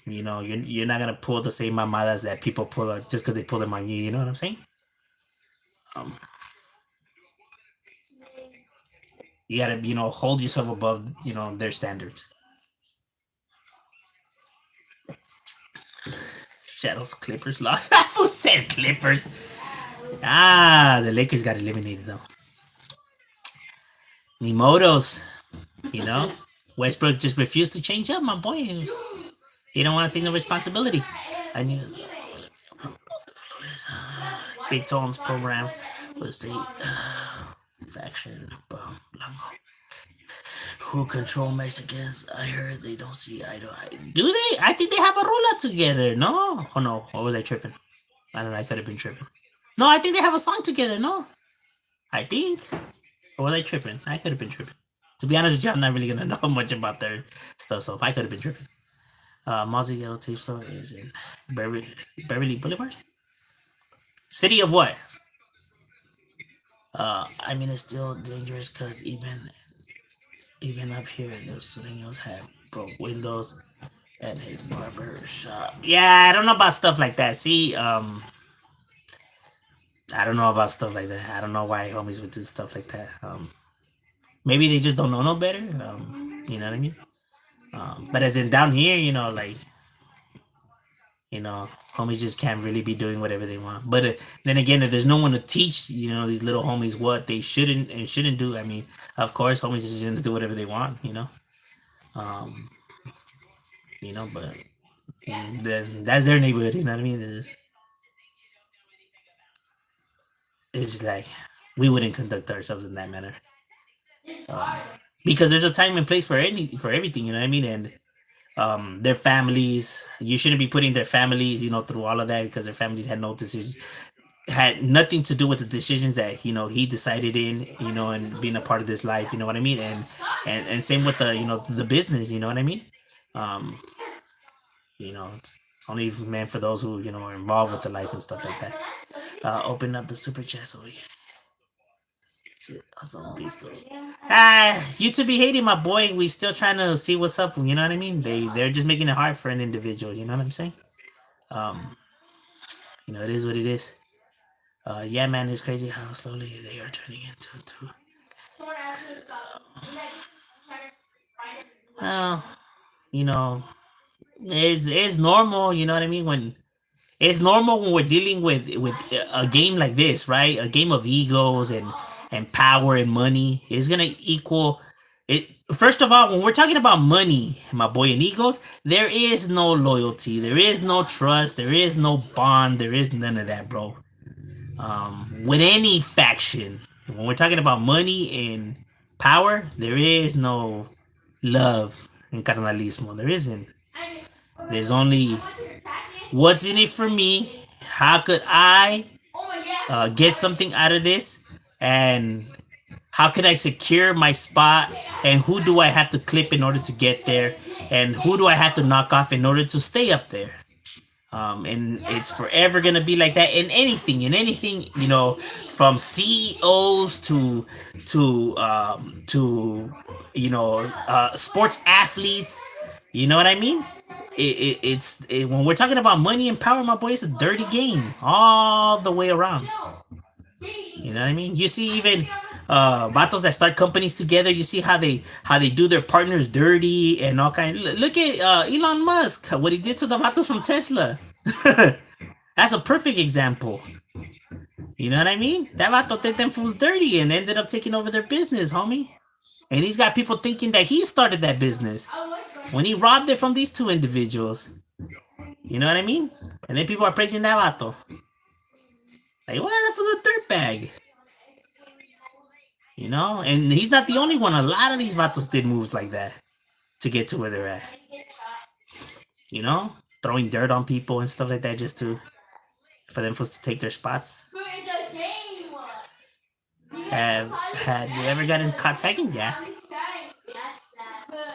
you're not gonna pull the same mamadas that people pull just because they pull them on you. You know what I'm saying? Um, you gotta hold yourself above their standards. Shadows Clippers lost. Who said Clippers? The Lakers got eliminated though. Mimotos, you know. Westbrook just refused to change up, my boy. He don't want to take no responsibility. I knew Big Tom's program was the faction who control Mexicans. I heard they don't see eye to eye. Do they? I think they have a rolla together. No? Oh no. Or was I tripping? I don't know. I could have been tripping. No, I think they have a song together. No? I think. Or was I tripping? I could have been tripping. To be honest with you, I'm not really gonna know much about their stuff, so I could have been tripping. Mozzie Yellow Tape Store is in Beverly Boulevard. City of what? I mean it's still dangerous because even up here the Sureños have broke windows at his barber shop. Yeah, I don't know about stuff like that. See, I don't know about stuff like that. I don't know why homies would do stuff like that. Maybe they just don't know no better. You know what I mean? But as in down here, homies just can't really be doing whatever they want. But then again, if there's no one to teach, these little homies what they shouldn't and shouldn't do, I mean, of course, homies just gonna do whatever they want. Um, but then that's their neighborhood. You know what I mean? It's just like we wouldn't conduct ourselves in that manner um, because there's a time and place for everything. You know what I mean? And their families, you shouldn't be putting their families, through all of that because their families had no decision, had nothing to do with the decisions that he decided in, and being a part of this life. You know what I mean? And same with the business. You know what I mean? Um, it's only meant for those who are involved with the life and stuff like that. Open up the super chat so we can. You to be hating my boy. We still trying to see what's up. You know what I mean? They're just making it hard for an individual. You know what I'm saying? Um, it is what it is. Yeah, man, it's crazy how slowly they are turning into two. Well, you know, It's normal, you know what I mean? When it's normal when we're dealing with a game like this, right? A game of egos and power and money is gonna equal it. First of all, when we're talking about money, my boy, and egos, there is no loyalty, there is no trust, there is no bond, there is none of that, bro. With any faction, when we're talking about money and power, there is no love in carnalismo. There isn't. There's only what's in it for me. How could I get something out of this? And how could I secure my spot? And who do I have to clip in order to get there? And who do I have to knock off in order to stay up there? And it's forever gonna be like that in anything, you know, from CEOs to you know sports athletes. You know what I mean? When we're talking about money and power, my boy, it's a dirty game all the way around. You know what I mean? You see even vatos that start companies together. You see how they do their partners dirty and all kind. Look at Elon Musk, what he did to the vatos from Tesla. That's a perfect example. You know what I mean? That vato did them fools dirty and ended up taking over their business, homie. And he's got people thinking that he started that business when he robbed it from these two individuals. You know what I mean? And then people are praising that vato. Like, what? That was a dirtbag. You know? And he's not the only one. A lot of these vatos did moves like that to get to where they're at. You know? Throwing dirt on people and stuff like that just for them to take their spots. Had you ever gotten caught tagging? Yeah.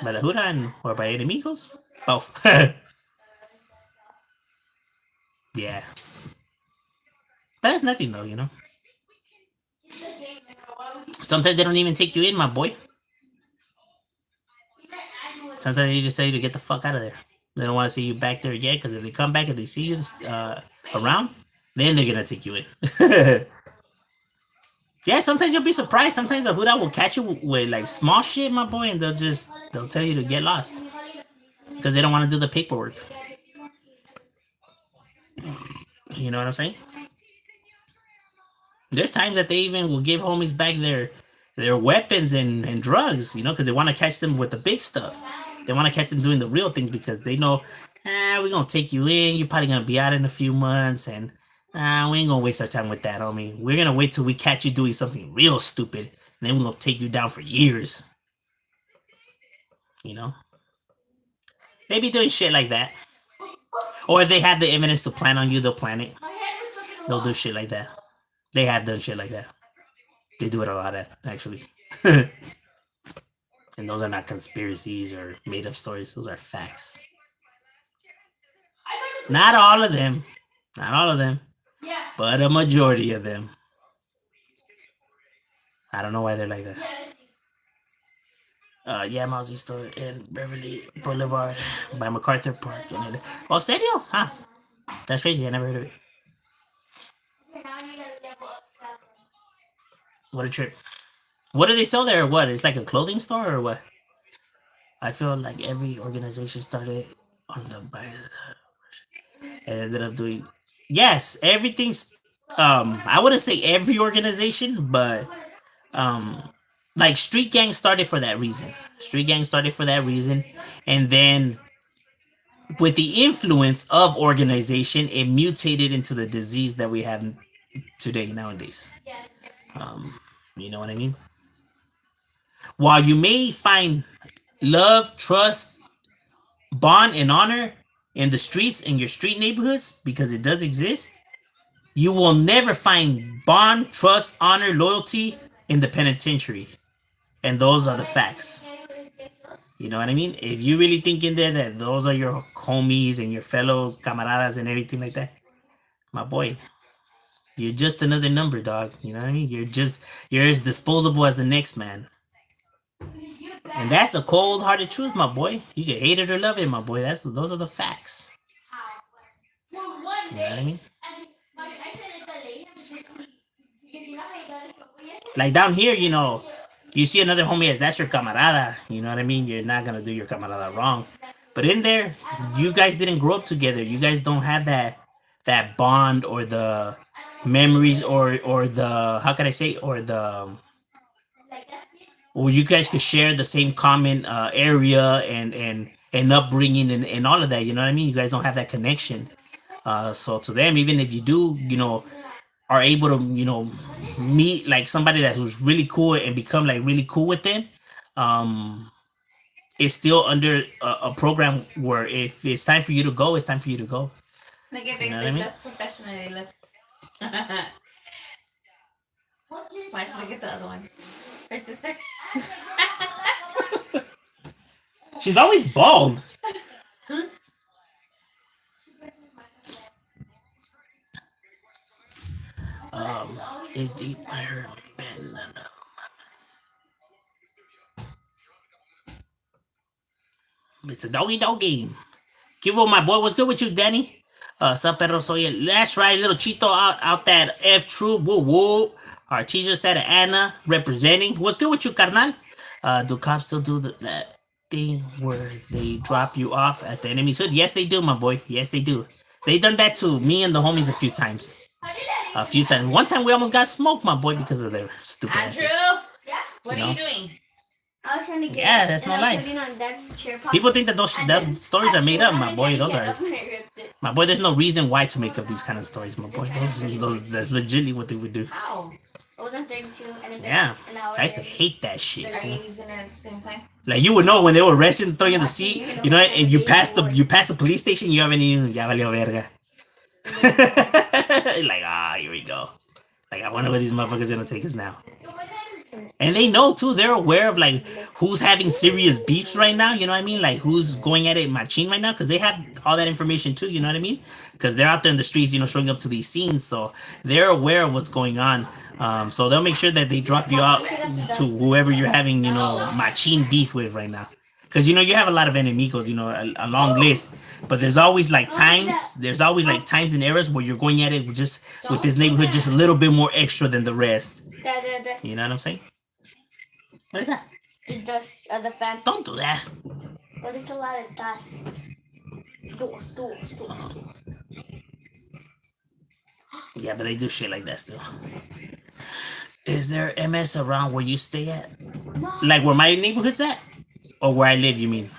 By the Hudan or by enemigos? Both. Yeah. But it's nothing though, you know? Sometimes they don't even take you in, my boy. Sometimes they just tell you to get the fuck out of there. They don't want to see you back there yet, because if they come back and they see you around, then they're gonna take you in. Yeah, sometimes you'll be surprised. Sometimes the Huda will catch you with like small shit, my boy, and they'll tell you to get lost because they don't want to do the paperwork. You know what I'm saying? There's times that they even will give homies back their weapons and drugs, you know, because they want to catch them with the big stuff. They want to catch them doing the real things because they know, we're gonna take you in. You're probably gonna be out in a few months, and we ain't gonna waste our time with that, homie. We're gonna wait till we catch you doing something real stupid, and then we're gonna take you down for years. You know, they be doing shit like that. Or if they have the evidence to plan on you, they'll plan it. They'll do shit like that. They have done shit like that. They do it a lot, actually. And those are not conspiracies or made up stories. Those are facts. Not all of them. Not all of them. But a majority of them. I don't know why they're like that. Yeah, Mousy store in Beverly Boulevard by MacArthur Park. Oh, serio? Huh. That's crazy. I never heard of it. What a trip. What do they sell there or what? It's like a clothing store or what? I feel like every organization started on the by and ended up doing. Yes, everything's I wouldn't say every organization, but like Street Gang started for that reason. Street Gang started for that reason, and then with the influence of organization, it mutated into the disease that we have today nowadays. You know what I mean? While you may find love, trust, bond, and honor in the streets, in your street neighborhoods, because it does exist, you will never find bond, trust, honor, loyalty in the penitentiary. And those are the facts. You know what I mean? If you really think in there that those are your homies and your fellow camaradas and everything like that, my boy, you're just another number, dog. You know what I mean? You're as disposable as the next man. And that's the cold-hearted truth, my boy. You can hate it or love it, my boy. Those are the facts. You know what I mean? Like down here, you know, you see another homie as that's your camarada. You know what I mean? You're not gonna do your camarada wrong. But in there, you guys didn't grow up together. You guys don't have that bond or the memories or the how can I say or the or you guys could share the same common area and upbringing and all of that. You know what I mean? You guys don't have that connection. So to them, even if you do, are able to, meet like somebody that who's really cool and become like really cool with them, um, it's still under a program where if it's time for you to go, it's time for you to go. Like if You know what they I mean? dress professionally, look. Watch, look at the other one. Her sister. She's always bald. It's deep. I heard Ben. It's a doggy doggy. Give up, my boy. What's good with you, Danny? Sup, perro, soy el. That's right, little Chito out that F troop. Woo woo. Our teacher said Anna representing. What's good with you, carnal? Do cops still do that thing where they drop you off at the enemy's hood? Yes, they do, my boy. Yes, they do. They done that to me and the homies a few times. A few times. One time we almost got smoked, my boy, because of their stupid Andrew, asses. what are you doing? I was trying to get Yeah, that's no lie. People think that those stories are made up, my boy. Those are, my boy. There's no reason why to make up these kind of stories, my boy. That's legitimately what they would do. How? I was on 32 and Yeah, I used to hate that shit. Are you using it at the same time? Like you would know when they were arresting, throwing in the seat, and you pass the police station, you already ya valió verga. Like here we go. Like I wonder where these motherfuckers gonna take us now. And they know too. They're aware of like who's having serious beefs right now. You know what I mean? Like who's going at it machine right now because they have all that information too. You know what I mean? Because they're out there in the streets, showing up to these scenes, so they're aware of what's going on. So they'll make sure that they drop you out to whoever you're having, machine beef with right now. Because you have a lot of enemigos, a long list. But there's always like times and eras where you're going at it with this neighborhood just a little bit more extra than the rest. You know what I'm saying? What is that? The dust of the fan. Don't do that. But it's a lot of dust. Doors. Yeah, but they do shit like that still. Is there MS around where you stay at? Like where my neighborhood's at? Or where I live, you mean?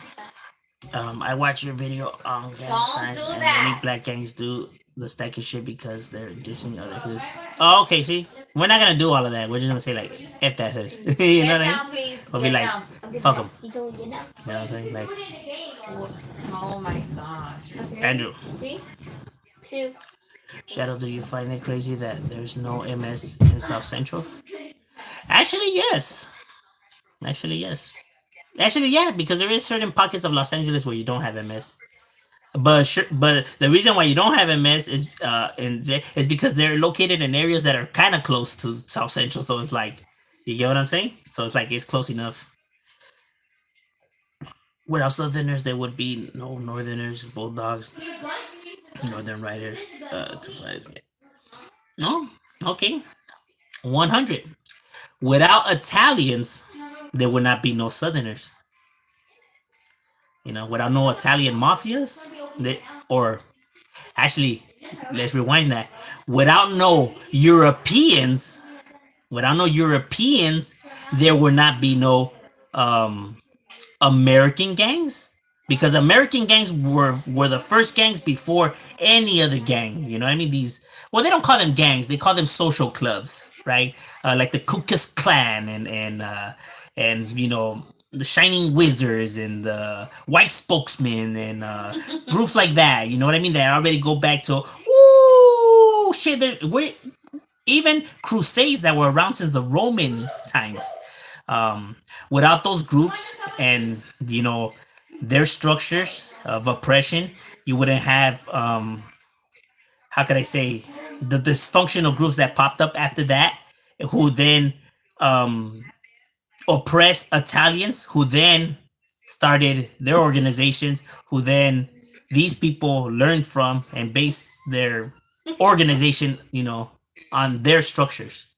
I watch your video on gang signs and many black gangs do the stacking shit because they're dissing other hoods. Oh, okay, see? We're not gonna do all of that. We're just gonna say like, F that hood. You know what I mean? Please. We'll be like, fuck them. You know You know what I'm saying? Like, Oh my gosh. Andrew. 3, 2. Shadow, do you find it crazy that there's no MS in South Central? Actually, yes. Actually, yeah, because there is certain pockets of Los Angeles where you don't have MS. But the reason why you don't have MS is because they're located in areas that are kind of close to South Central. So it's like, you get what I'm saying? So it's like it's close enough. Without Southerners, there would be no Northerners, Bulldogs, Northern Riders to fight. No, okay, 100. Without Italians, there would not be no Southerners. Without no Italian mafias, or actually, let's rewind that. Without no Europeans, there would not be no American gangs. Because American gangs were the first gangs before any other gang. You know what I mean? They don't call them gangs. They call them social clubs, right? Like the Ku Klux Klan and the Shining Wizards and the White Spokesmen and groups like that. You know what I mean? That already go back to shit. Even crusades that were around since the Roman times. Without those groups and their structures of oppression, you wouldn't have how could I say the dysfunctional groups that popped up after that, who then oppressed Italians, who then started their organizations, who then these people learned from and based their organization, on their structures.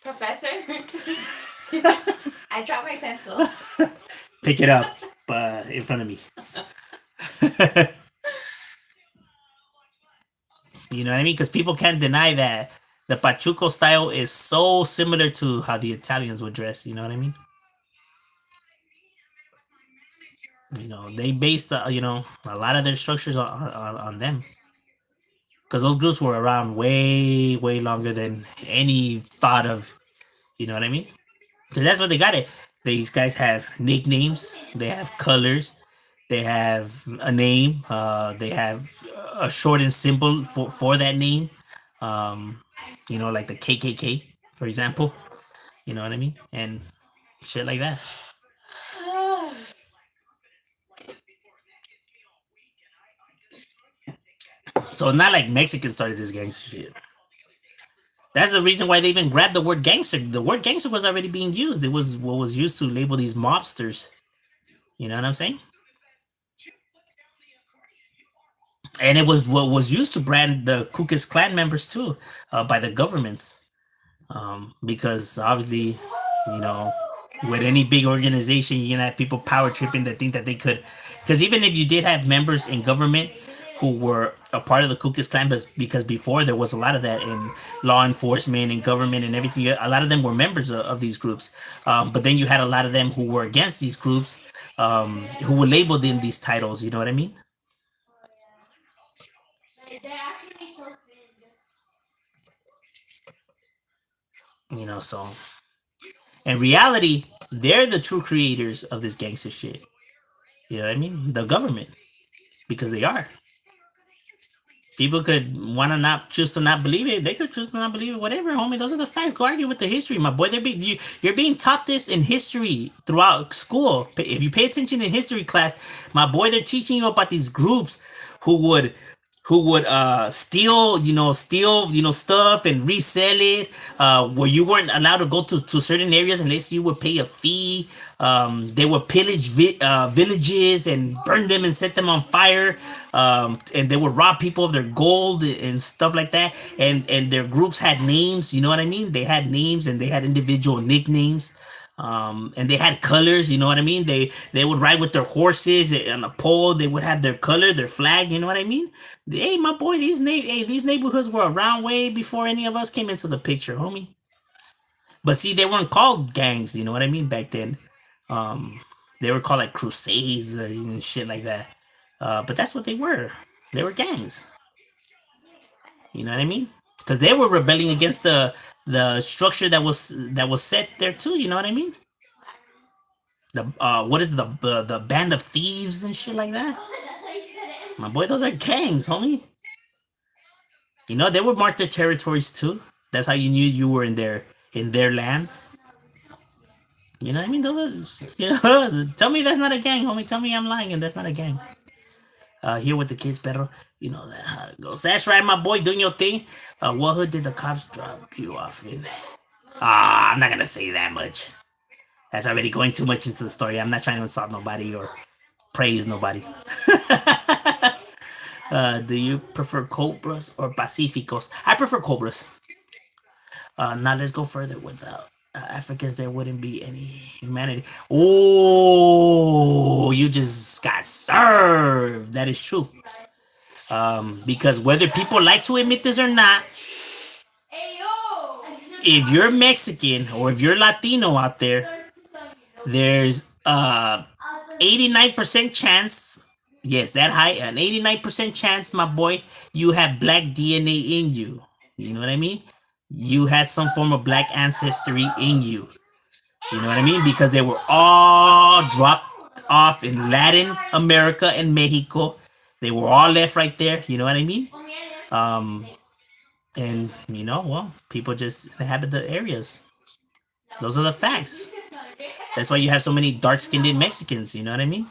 Professor, I dropped my pencil. Pick it up. in front of me. You know what I mean? Because people can't deny that the Pachuco style is so similar to how the Italians would dress. You know what I mean? They based a lot of their structures on them, because those groups were around way longer than any thought of. You know what I mean? Because that's what they got it. These guys have nicknames. They have colors. They have a name. They have a shortened symbol for that name. Um, like the KKK, for example. You know what I mean? And shit like that. So it's not like Mexicans started this gangster shit. That's the reason why they even grabbed the word gangster. The word gangster was already being used. It was what was used to label these mobsters. You know what I'm saying? And it was what was used to brand the Ku Klux Klan members too, by the governments, because obviously, you know, with any big organization, you're gonna have people power tripping that think that they could, because even if you did have members in government who were a part of the Ku Klux Klan, but because before there was a lot of that in law enforcement and government and everything, a lot of them were members of these groups, but then you had a lot of them who were against these groups, who were labeled in these titles. You know what I mean? So in reality, they're the true creators of this gangster shit. You know what I mean? The government, because they are. People could want to not choose to not believe it. They could choose to not believe it. Whatever, homie. Those are the facts. Go argue with the history, my boy. You're being taught this in history throughout school. If you pay attention in history class, my boy, they're teaching you about these groups who would steal stuff and resell it, where you weren't allowed to go to certain areas unless you would pay a fee. They would pillage villages and burn them and set them on fire, and they would rob people of their gold and stuff like that. And their groups had names. You know what I mean? They had names and they had individual nicknames. And they had colors. You know what I mean? They would ride with their horses on a pole. They would have their color, their flag. You know what I mean? Hey, my boy, these neighborhoods were around way before any of us came into the picture, homie. But see, they weren't called gangs. You know what I mean? Back then, they were called like crusades or shit like that. But that's what they were. They were gangs. You know what I mean? Because they were rebelling against the structure that was set there too. You know what I mean? The what is the band of thieves and shit like that? My boy, those are gangs, homie. They would mark their territories too. That's how you knew you were in their lands. You know what I mean? Those tell me that's not a gang, homie. Tell me I'm lying and that's not a gang. Here with the kids, pero you know that how it goes. That's right, my boy, doing your thing. What hood did the cops drop you off in? I'm not gonna say that much. That's already going too much into the story. I'm not trying to insult nobody or praise nobody. Do you prefer cobras or pacificos? I prefer cobras. Now let's go further. Without Africans, there wouldn't be any humanity. Oh, you just got served. That is true. Because whether people like to admit this or not, if you're Mexican or if you're Latino out there, there's 89% chance. Yes, that high, an 89% chance, my boy, you have black DNA in you. You know what I mean? You had some form of black ancestry in you. You know what I mean? Because they were all dropped off in Latin America and Mexico. They were all left right there. You know what I mean? And well, people just inhabit the areas. Those are the facts. That's why you have so many dark-skinned Mexicans. You know what I mean?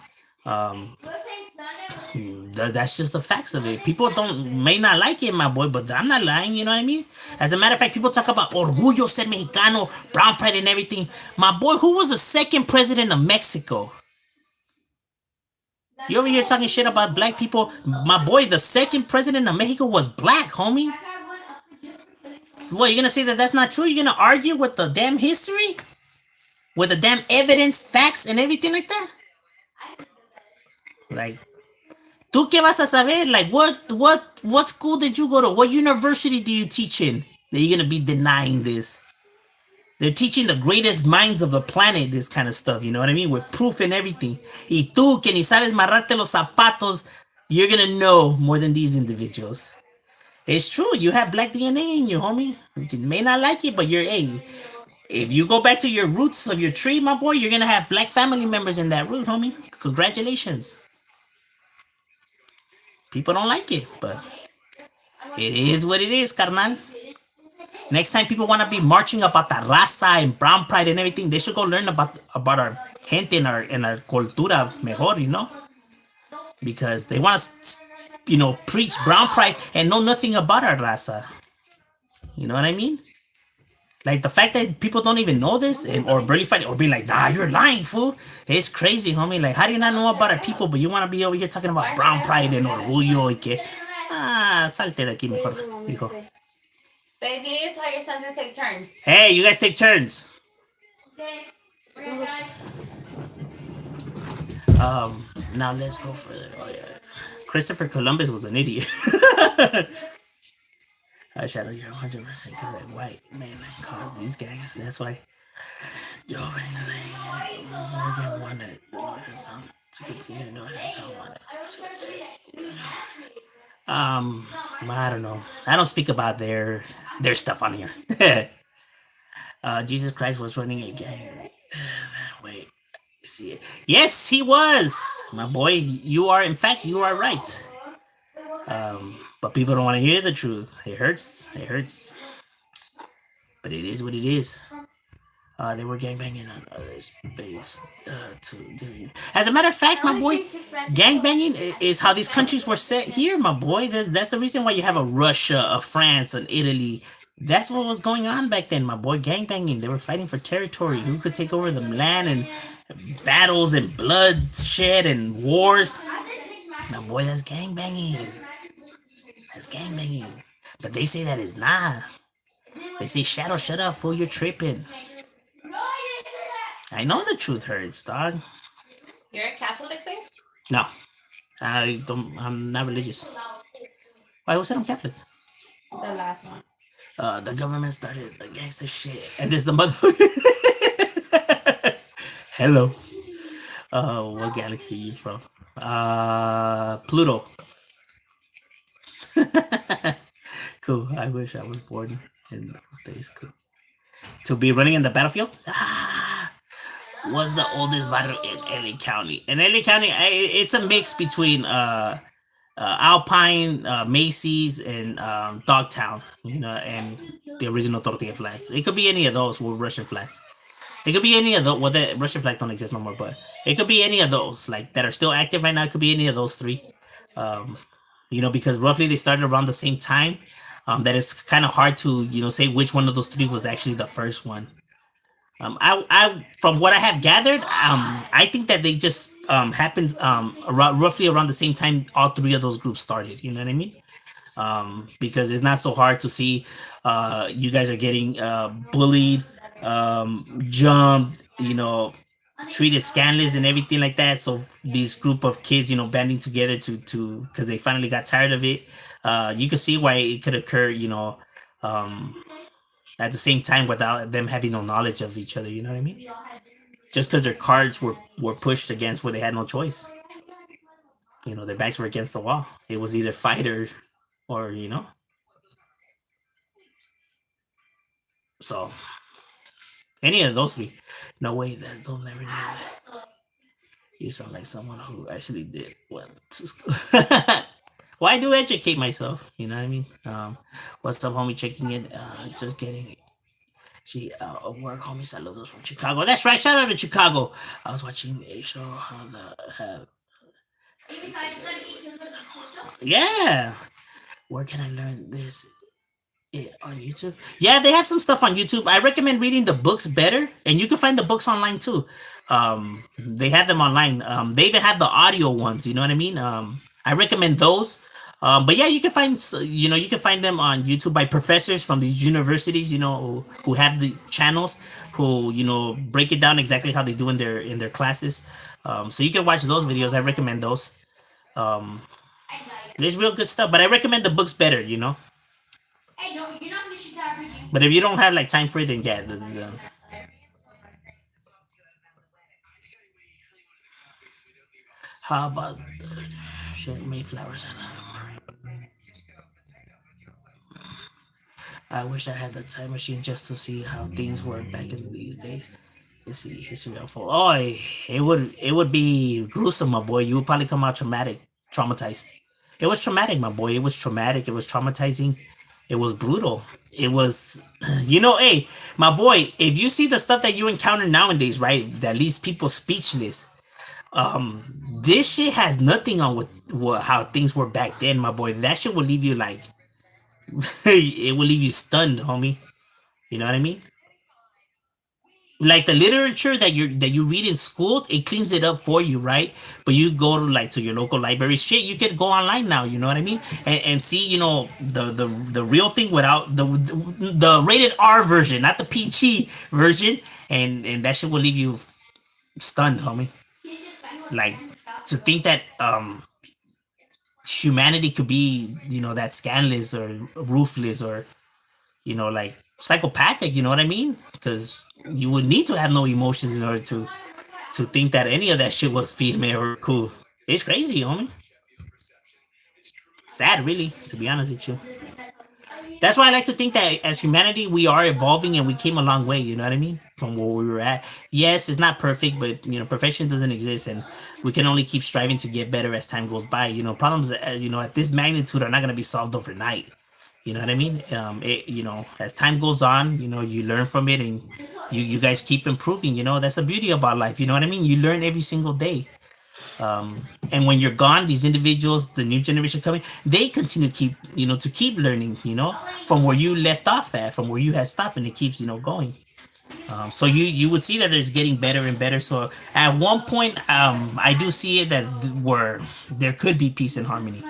That's just the facts of it. People may not like it, my boy, but I'm not lying. You know what I mean? As a matter of fact, people talk about orgullo ser mexicano, brown pride, and everything. My boy, who was the second president of Mexico? You over here talking shit about black people? My boy, the second president of Mexico was black, homie. What, you're gonna say that that's not true? You're gonna argue with the damn history? With the damn evidence, facts, and everything like that? Like, ¿tú qué vas a saber? Like, what school did you go to? What university do you teach in? That you're gonna be denying this? They're teaching the greatest minds of the planet this kind of stuff, you know what I mean? With proof and everything. Y tú, que ni sabes marrarte los zapatos, you're gonna know more than these individuals. It's true, you have black DNA in you, homie. You may not like it, but hey, if you go back to your roots of your tree, my boy, you're gonna have black family members in that root, homie. Congratulations. People don't like it, but it is what it is, carnal. Next time people want to be marching about the raza and brown pride and everything, they should go learn about our gente and our cultura mejor, you know? Because they want to, preach brown pride and know nothing about our raza. You know what I mean? Like the fact that people don't even know this or barely fight or being like, nah, you're lying, fool. It's crazy, homie. Like, how do you not know about our people, but you want to be over here talking about brown pride and orgullo y que. Salte de aquí mejor, hijo. Babe, you need to tell your son to take turns. Hey, you guys take turns. Now let's go further. Oh, yeah. Christopher Columbus was an idiot. Shadow, you're 100% correct. White man caused these gangs. That's why Joe Morgan wanted the Northern Sound to continue. Northern Sound wanted to. I don't know. I don't speak about their stuff on here. Jesus Christ was running a gang. Wait, see it. Yes, he was, my boy. You are, in fact, you are right. But people don't want to hear the truth. It hurts. It hurts. But it is what it is. They were gangbanging on other space As a matter of fact, my boy, gangbanging is how these countries were set here, my boy. That's the reason why you have a Russia, a France, an Italy. That's what was going on back then, my boy. Gangbanging. They were fighting for territory. Who could take over the land and battles and bloodshed and wars. My boy, that's gangbanging. That's gangbanging. But they say that is not. They say, Shadow, shut up, fool, you're tripping. I know the truth hurts, dog. You're a Catholic, babe? No. I'm not religious. Why, who said I'm Catholic? The last one. The government started against this shit. And there's the mother. Hello. What galaxy are you from? Pluto. Cool. I wish I was born in those days. Cool. To be running in the battlefield? Was the oldest battle in LA County. In LA County, it's a mix between Alpine, Macy's, and Dogtown, and the original Tortilla Flats. It could be any of those with Russian flats. It could be any of those. Well, the Russian flats don't exist no more, but it could be any of those like that are still active right now. It could be any of those three. Because roughly they started around the same time. That it's kind of hard to say which one of those three was actually the first one. I from what I have gathered, I think that they just happened roughly around the same time all three of those groups started. You know what I mean? Because it's not so hard to see you guys are getting bullied, jumped, treated scandalous and everything like that. So these group of kids, banding together to because they finally got tired of it. You can see why it could occur, at the same time without them having no knowledge of each other. You know what I mean? Just because their cards were pushed against where they had no choice. Their backs were against the wall. It was either fight or. So any of those three. No way, don't never know that. You sound like someone who actually did went to school. Well, I do educate myself. You know what I mean? What's up, homie? Checking in. Just getting. Work, homie. Saludos from Chicago. That's right. Shout out to Chicago. I was watching a show. Yeah. Where can I learn this? On YouTube? Yeah, they have some stuff on YouTube. I recommend reading the books better, and you can find the books online too. They have them online. They even have the audio ones. You know what I mean? I recommend those. But yeah, you can find you can find them on YouTube by professors from these universities, who have the channels, who break it down exactly how they do in their classes. So you can watch those videos. I recommend those. Um, there's real good stuff, but I recommend the books better. But if you don't have like time for it, then yeah, how about shit, Mayflowers? I wish I had the time machine just to see how things were back in these days. You see history unfold. Oh, it would be gruesome, my boy. You would probably come out traumatized. It was traumatic, my boy. It was traumatic. It was traumatizing. It was brutal. It was, hey, my boy. If you see the stuff that you encounter nowadays, right, that leaves people speechless. This shit has nothing on with how things were back then, my boy. That shit will leave you like, it will leave you stunned, homie. You know what I mean? Like the literature that you read in schools, it cleans it up for you, right? But you go to your local library, shit, you could go online now, you know what I mean, and see, the real thing without the rated R version, not the PG version, and that shit will leave you stunned, homie. Like, to think that humanity could be, that scandalous or ruthless or, like psychopathic, you know what I mean? Because you would need to have no emotions in order to think that any of that shit was female or cool. It's crazy, homie. Sad, really, to be honest with you. That's why I like to think that as humanity, we are evolving and we came a long way. You know what I mean? From where we were at. Yes, it's not perfect, but perfection doesn't exist, and we can only keep striving to get better as time goes by. Problems at this magnitude are not gonna be solved overnight. You know what I mean? As time goes on, you learn from it, and you guys keep improving. That's the beauty about life. You know what I mean? You learn every single day. And when you're gone, these individuals, the new generation coming, they continue to keep learning, from where you left off at, from where you had stopped, and it keeps, going. So you would see that there's getting better and better. So at one point, I do see it that where there could be peace and harmony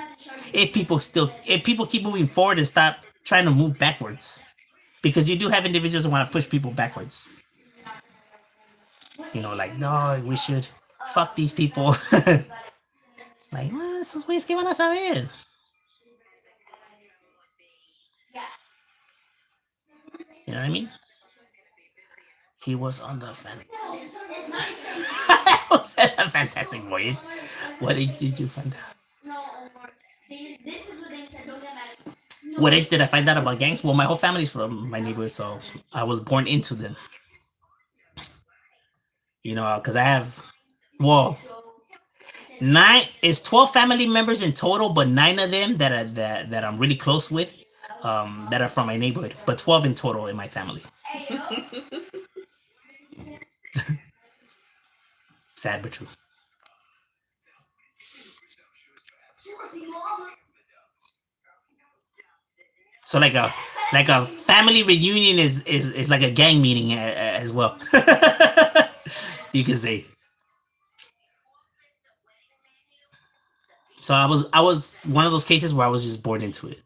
if people keep moving forward and stop trying to move backwards, because you do have individuals who want to push people backwards. Like, no, we should fuck these people. Like, esos güeyes que van a saber. You know what I mean? He was on the was a fantastic voyage. What age did you find out? What age did I find out about gangs? Well, my whole family's from my neighborhood, so I was born into them. Because I have, well, nine is 12 family members in total, but nine of them that I'm really close with, that are from my neighborhood, but 12 in total in my family. Sad but true. So like a family reunion is like a gang meeting as well. You can say. So I was one of those cases where I was just born into it.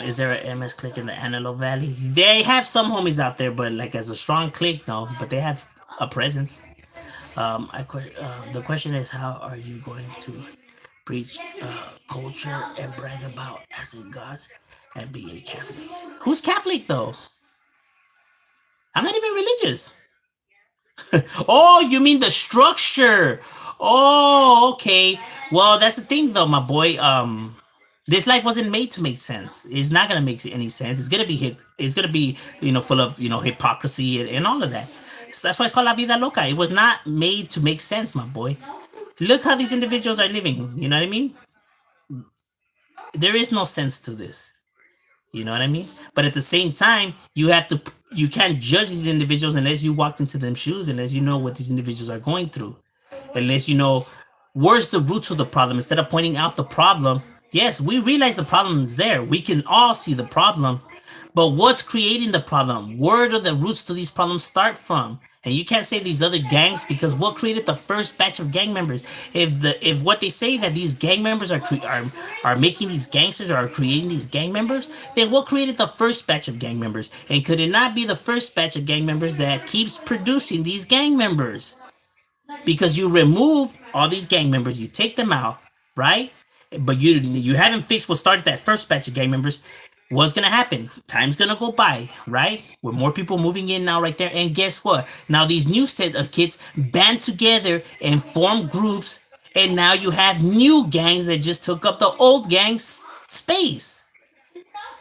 Is there an MS click in the Antelope Valley? They have some homies out there, but like as a strong click, no. But they have a presence. The question is, how are you going to preach culture and brag about asking gods and being Catholic? Who's Catholic though? I'm not even religious. Oh, you mean the structure? Oh, okay. Well, that's the thing, though, my boy. This life wasn't made to make sense. It's not gonna make any sense. It's gonna be It's gonna be full of hypocrisy and all of that. So that's why it's called La Vida Loca. It was not made to make sense, my boy. Look how these individuals are living. You know what I mean? There is no sense to this. You know what I mean? But at the same time, you can't judge these individuals unless you walked into them shoes, unless you know what these individuals are going through, unless you know where's the roots of the problem. Instead of pointing out the problem, yes, we realize the problem is there. We can all see the problem, but what's creating the problem? Where do the roots to these problems start from? And you can't say these other gangs because what created the first batch of gang members? If what they say that these gang members are making these gangsters or are creating these gang members, then what created the first batch of gang members? And could it not be the first batch of gang members that keeps producing these gang members? Because you remove all these gang members, you take them out, right? But you haven't fixed what started that first batch of gang members. What's gonna happen? Time's gonna go by, right? With more people moving in now, right there. And guess what? Now these new set of kids band together and form groups, and now you have new gangs that just took up the old gangs' space.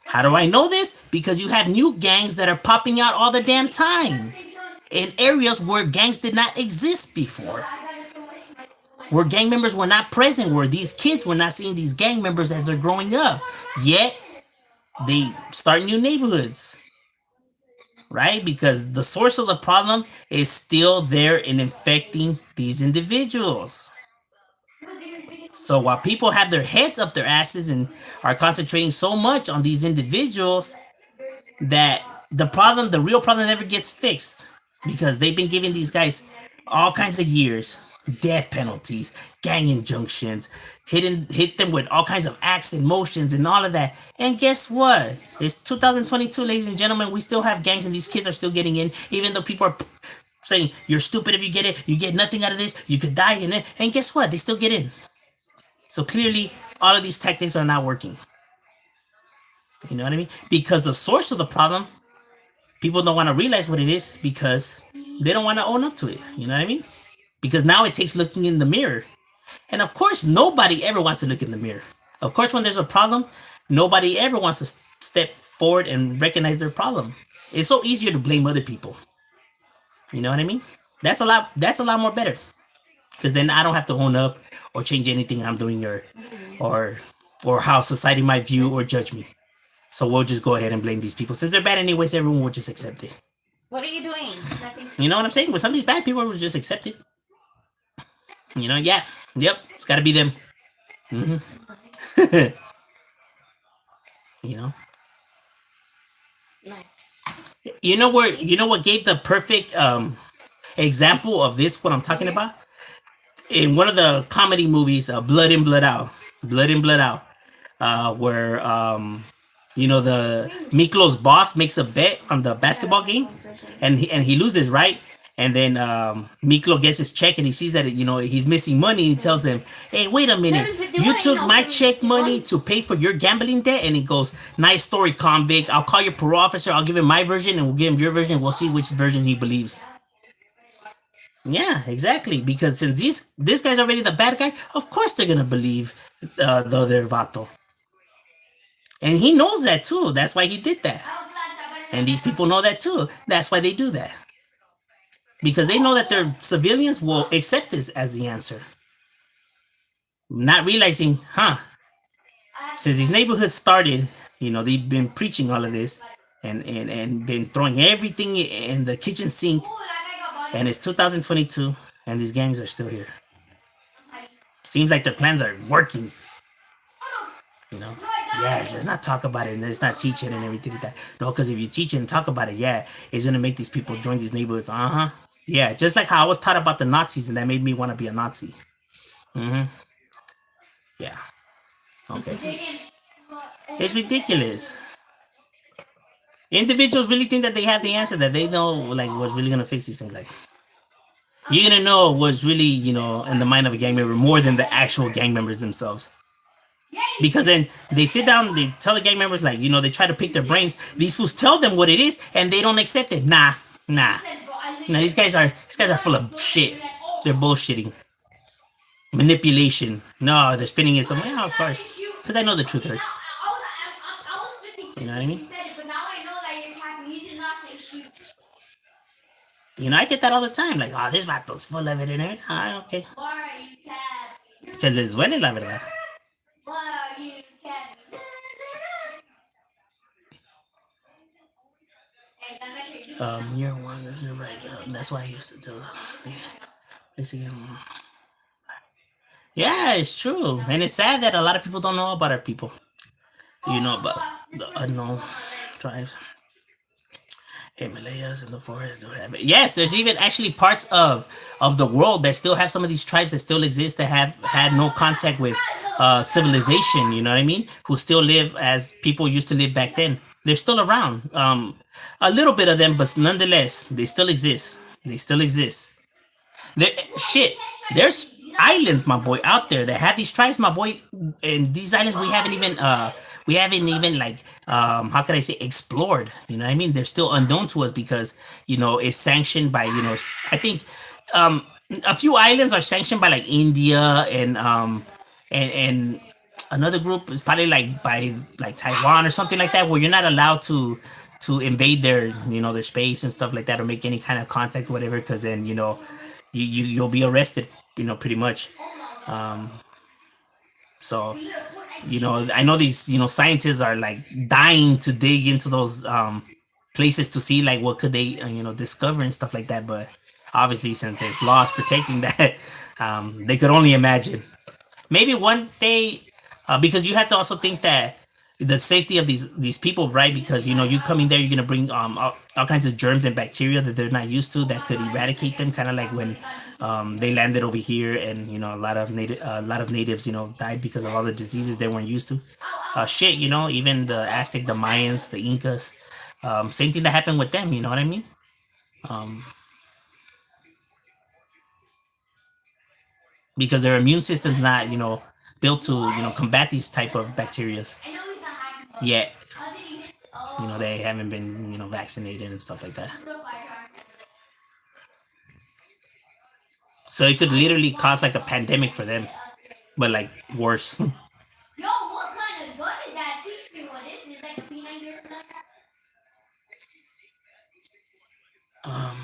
How do I know this? Because you have new gangs that are popping out all the damn time in areas where gangs did not exist before, where gang members were not present, where these kids were not seeing these gang members as they're growing up. Yet they start new neighborhoods, right? Because the source of the problem is still there in infecting these individuals. So while people have their heads up their asses and are concentrating so much on these individuals, that the real problem never gets fixed, because they've been giving these guys all kinds of years, death penalties, gang injunctions, hit them with all kinds of acts and motions and all of that. And guess what? It's 2022, ladies and gentlemen. We still have gangs and these kids are still getting in, even though people are saying you're stupid if you get it, you get nothing out of this, you could die in it. And guess what? They still get in. So clearly, all of these tactics are not working. You know what I mean? Because the source of the problem, people don't want to realize what it is because they don't want to own up to it. You know what I mean? Because now it takes looking in the mirror. And of course, nobody ever wants to look in the mirror. Of course, when there's a problem, nobody ever wants to step forward and recognize their problem. It's so easier to blame other people. You know what I mean? That's a lot more better. Because then I don't have to own up or change anything I'm doing or how society might view or judge me. So we'll just go ahead and blame these people. Since they're bad anyways, everyone will just accept it. What are you doing? Nothing. You know what I'm saying? When something's bad, people will just accept it. You know, yeah. Yep. It's gotta be them. You know? Nice. You know what gave the perfect example of this, what I'm talking about? In one of the comedy movies, Blood In, Blood Out. Blood In, Blood Out. Where the Miklo's boss makes a bet on the basketball game, and he loses, right? And then Miklo gets his check, and he sees that he's missing money. And he tells him, "Hey, wait a minute! You took my check money to pay for your gambling debt." And he goes, "Nice story, convict. I'll call your parole officer. I'll give him my version, and we'll give him your version. We'll see which version he believes." Yeah, exactly. Because since this guy's already the bad guy, of course they're gonna believe the other vato. And he knows that too. That's why he did that. And these people know that too. That's why they do that. Because they know that their civilians will accept this as the answer. Not realizing, since these neighborhoods started, they've been preaching all of this and been throwing everything in the kitchen sink. And it's 2022 and these gangs are still here. Seems like their plans are working. Yeah, let's not talk about it and let's not teach it and everything like that. No, because if you teach it and talk about it, yeah, it's gonna make these people join these neighborhoods. Yeah, just like how I was taught about the Nazis and that made me want to be a Nazi. Yeah. Okay. It's ridiculous. Individuals really think that they have the answer, that they know like what's really gonna fix these things. Like, you're gonna know what's really, in the mind of a gang member more than the actual gang members themselves. Because then they sit down, they tell the gang members, like, they try to pick their brains. These fools tell them what it is, and they don't accept it. Nah. These guys are full of shit. They're bullshitting. Manipulation. No, they're spinning it somewhere. Yeah, of course. Because I know the truth hurts. You know what I mean? I get that all the time. Like, oh, this vato's full of it and everything. Okay. Que les duele la verdad. You're one is right. That's why I used to do it. Yeah, it's true. And it's sad that a lot of people don't know about our people. About the unknown tribes. Himalayas and the forest do have it. Yes, there's even actually parts of the world that still have some of these tribes that still exist that have had no contact with civilization. You know what I mean? Who still live as people used to live back then. They're still around. A little bit of them, but nonetheless, they still exist. They still exist. There, shit, there's islands, my boy, out there that have these tribes, my boy. And these islands we haven't even like how could I say explored. You know what I mean? They're still unknown to us because it's sanctioned by I think a few islands are sanctioned by like India and another group is probably like by like Taiwan or something like that, where you're not allowed to invade their space and stuff like that, or make any kind of contact or whatever, because then you'll be arrested, pretty much. So I know these scientists are like dying to dig into those places to see like what could they discover and stuff like that, but obviously since there's laws protecting that, they could only imagine. Maybe one day, because you have to also think that the safety of these people, right? Because you coming there, you're gonna bring all kinds of germs and bacteria that they're not used to that could eradicate them, kind of like when they landed over here, and a lot of natives died because of all the diseases they weren't used to. Shit, even the Aztec, the Mayans, the Incas, same thing that happened with them. You know what I mean? Um, because their immune system's not built to combat these type of bacterias yet. They haven't been vaccinated and stuff like that, so it could literally cause like a pandemic for them, but like worse. Yo, what kind of gun is that? Teach me what this is. Like a P90 or something? um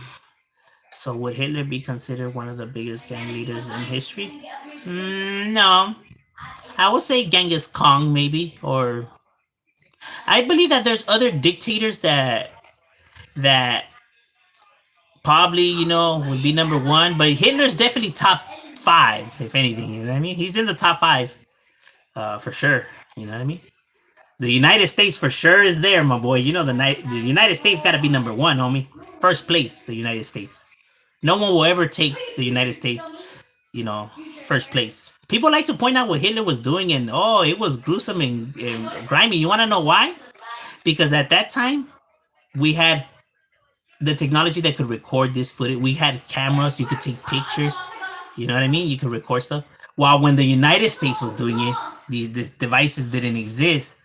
so would Hitler be considered one of the biggest gang leaders in history? No, I would say Genghis Khan maybe, or I believe that there's other dictators that probably would be number one, but Hitler's definitely top five, if anything. You know what I mean? He's in the top five, for sure. You know what I mean? The United States for sure is there, my boy. The United States got to be number one, homie. First place, the United States. No one will ever take the United States, first place. People like to point out what Hitler was doing, and it was gruesome and grimy. You want to know why? Because at that time, we had the technology that could record this footage. We had cameras, you could take pictures. You know what I mean? You could record stuff. While when the United States was doing it, these devices didn't exist.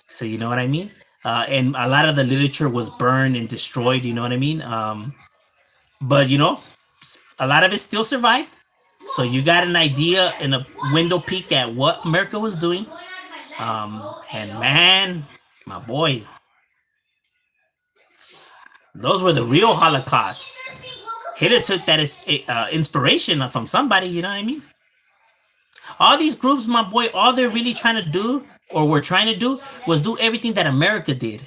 So you know what I mean? And a lot of the literature was burned and destroyed. You know what I mean? But a lot of it still survived. So you got an idea and a window peek at what America was doing. And man, my boy, those were the real Holocaust. Hitler took that as inspiration from somebody. You know what I mean? All these groups, my boy, all they're really trying to do, or were trying to do, was do everything that America did.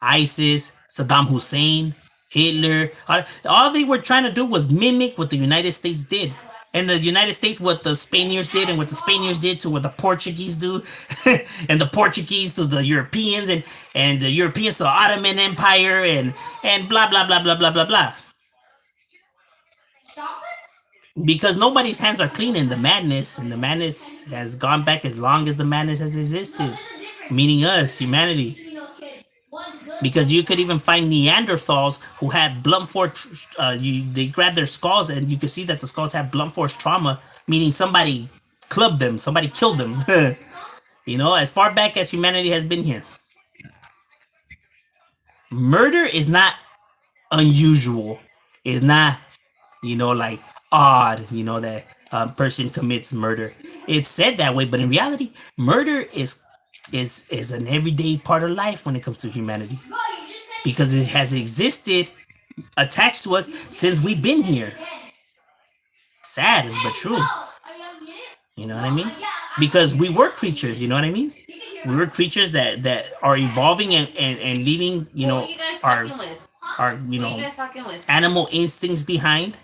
ISIS, Saddam Hussein, Hitler. All they were trying to do was mimic what the United States did. And the United States, what the Spaniards did, and what the Spaniards did to what the Portuguese do, and the Portuguese to the Europeans, and the Europeans to the Ottoman Empire, and blah blah blah blah blah blah blah. Because nobody's hands are clean in the madness, and the madness has gone back as long as the madness has existed, meaning us, humanity. Because you could even find Neanderthals who had blunt force. They grabbed their skulls, and you could see that the skulls had blunt force trauma, meaning somebody clubbed them, somebody killed them. As far back as humanity has been here, murder is not unusual. It's not, like odd. That a person commits murder. It's said that way, but in reality, murder is an everyday part of life when it comes to humanity, because it has existed attached to us since we've been here. Sad but true. You know what I mean? Because we were creatures. You know what I mean? We were creatures that are evolving and leaving our animal instincts behind.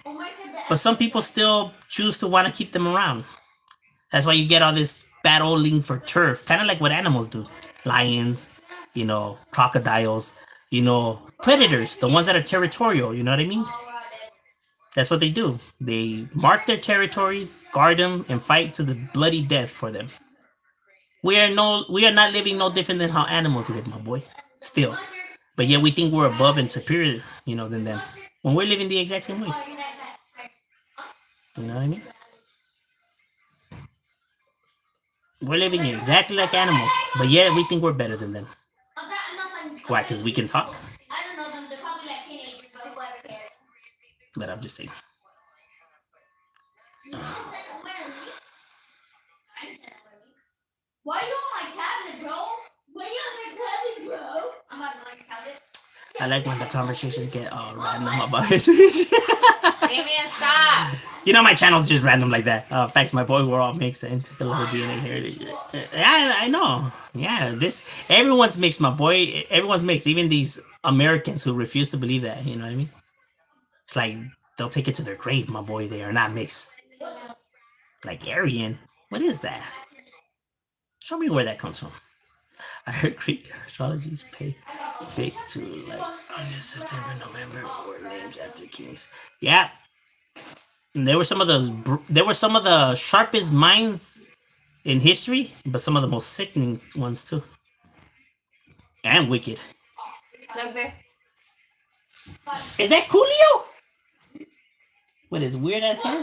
But some people still choose to want to keep them around. That's why you get all this battling for turf, kind of like what animals do. Lions, crocodiles, predators, the ones that are territorial. You know what I mean? That's what they do. They mark their territories, guard them, and fight to the bloody death for them. We are not living no different than how animals live, my boy. Still, but yet we think we're above and superior, than them. When we're living the exact same way. You know what I mean? We're living exactly like animals, but yet we think we're better than them. Why? Because we can talk. I don't know them. They're probably like teenagers, but whoever cares. But I'm just saying. Why you on my tablet, bro? Why you on my tablet, bro? I'm not on your tablet. I like when the conversations get all random about history. Damien, stop. My channel's just random like that. Facts, my boy, we're all mixed and took a little DNA heritage. Yeah, I know. Yeah, everyone's mixed, my boy. Everyone's mixed. Even these Americans who refuse to believe that. You know what I mean? It's like they'll take it to their grave, my boy. They are not mixed. Like Aryan. What is that? Show me where that comes from. I heard Greek astrology's pay big to like August, September, November were names after kings. Yeah. And there were some of the sharpest minds in history, but some of the most sickening ones too. And wicked. Look there. Is that Coolio? What is weird ass hair?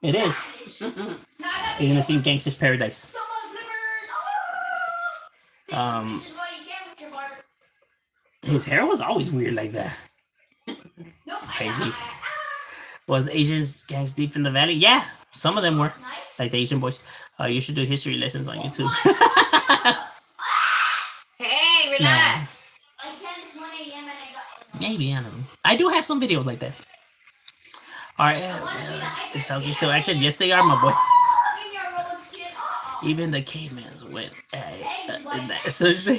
It is. You're gonna see Gangster's Paradise. His hair was always weird like that. Crazy. Was Asians gangs deep in the valley? Yeah, some of them were. Like the Asian boys. You should do history lessons on YouTube. Hey, relax. Maybe, I don't know. I do have some videos like that. Alright, it's how they still active. Yes, they are, my boy. Even the cavemen's went in that surgery.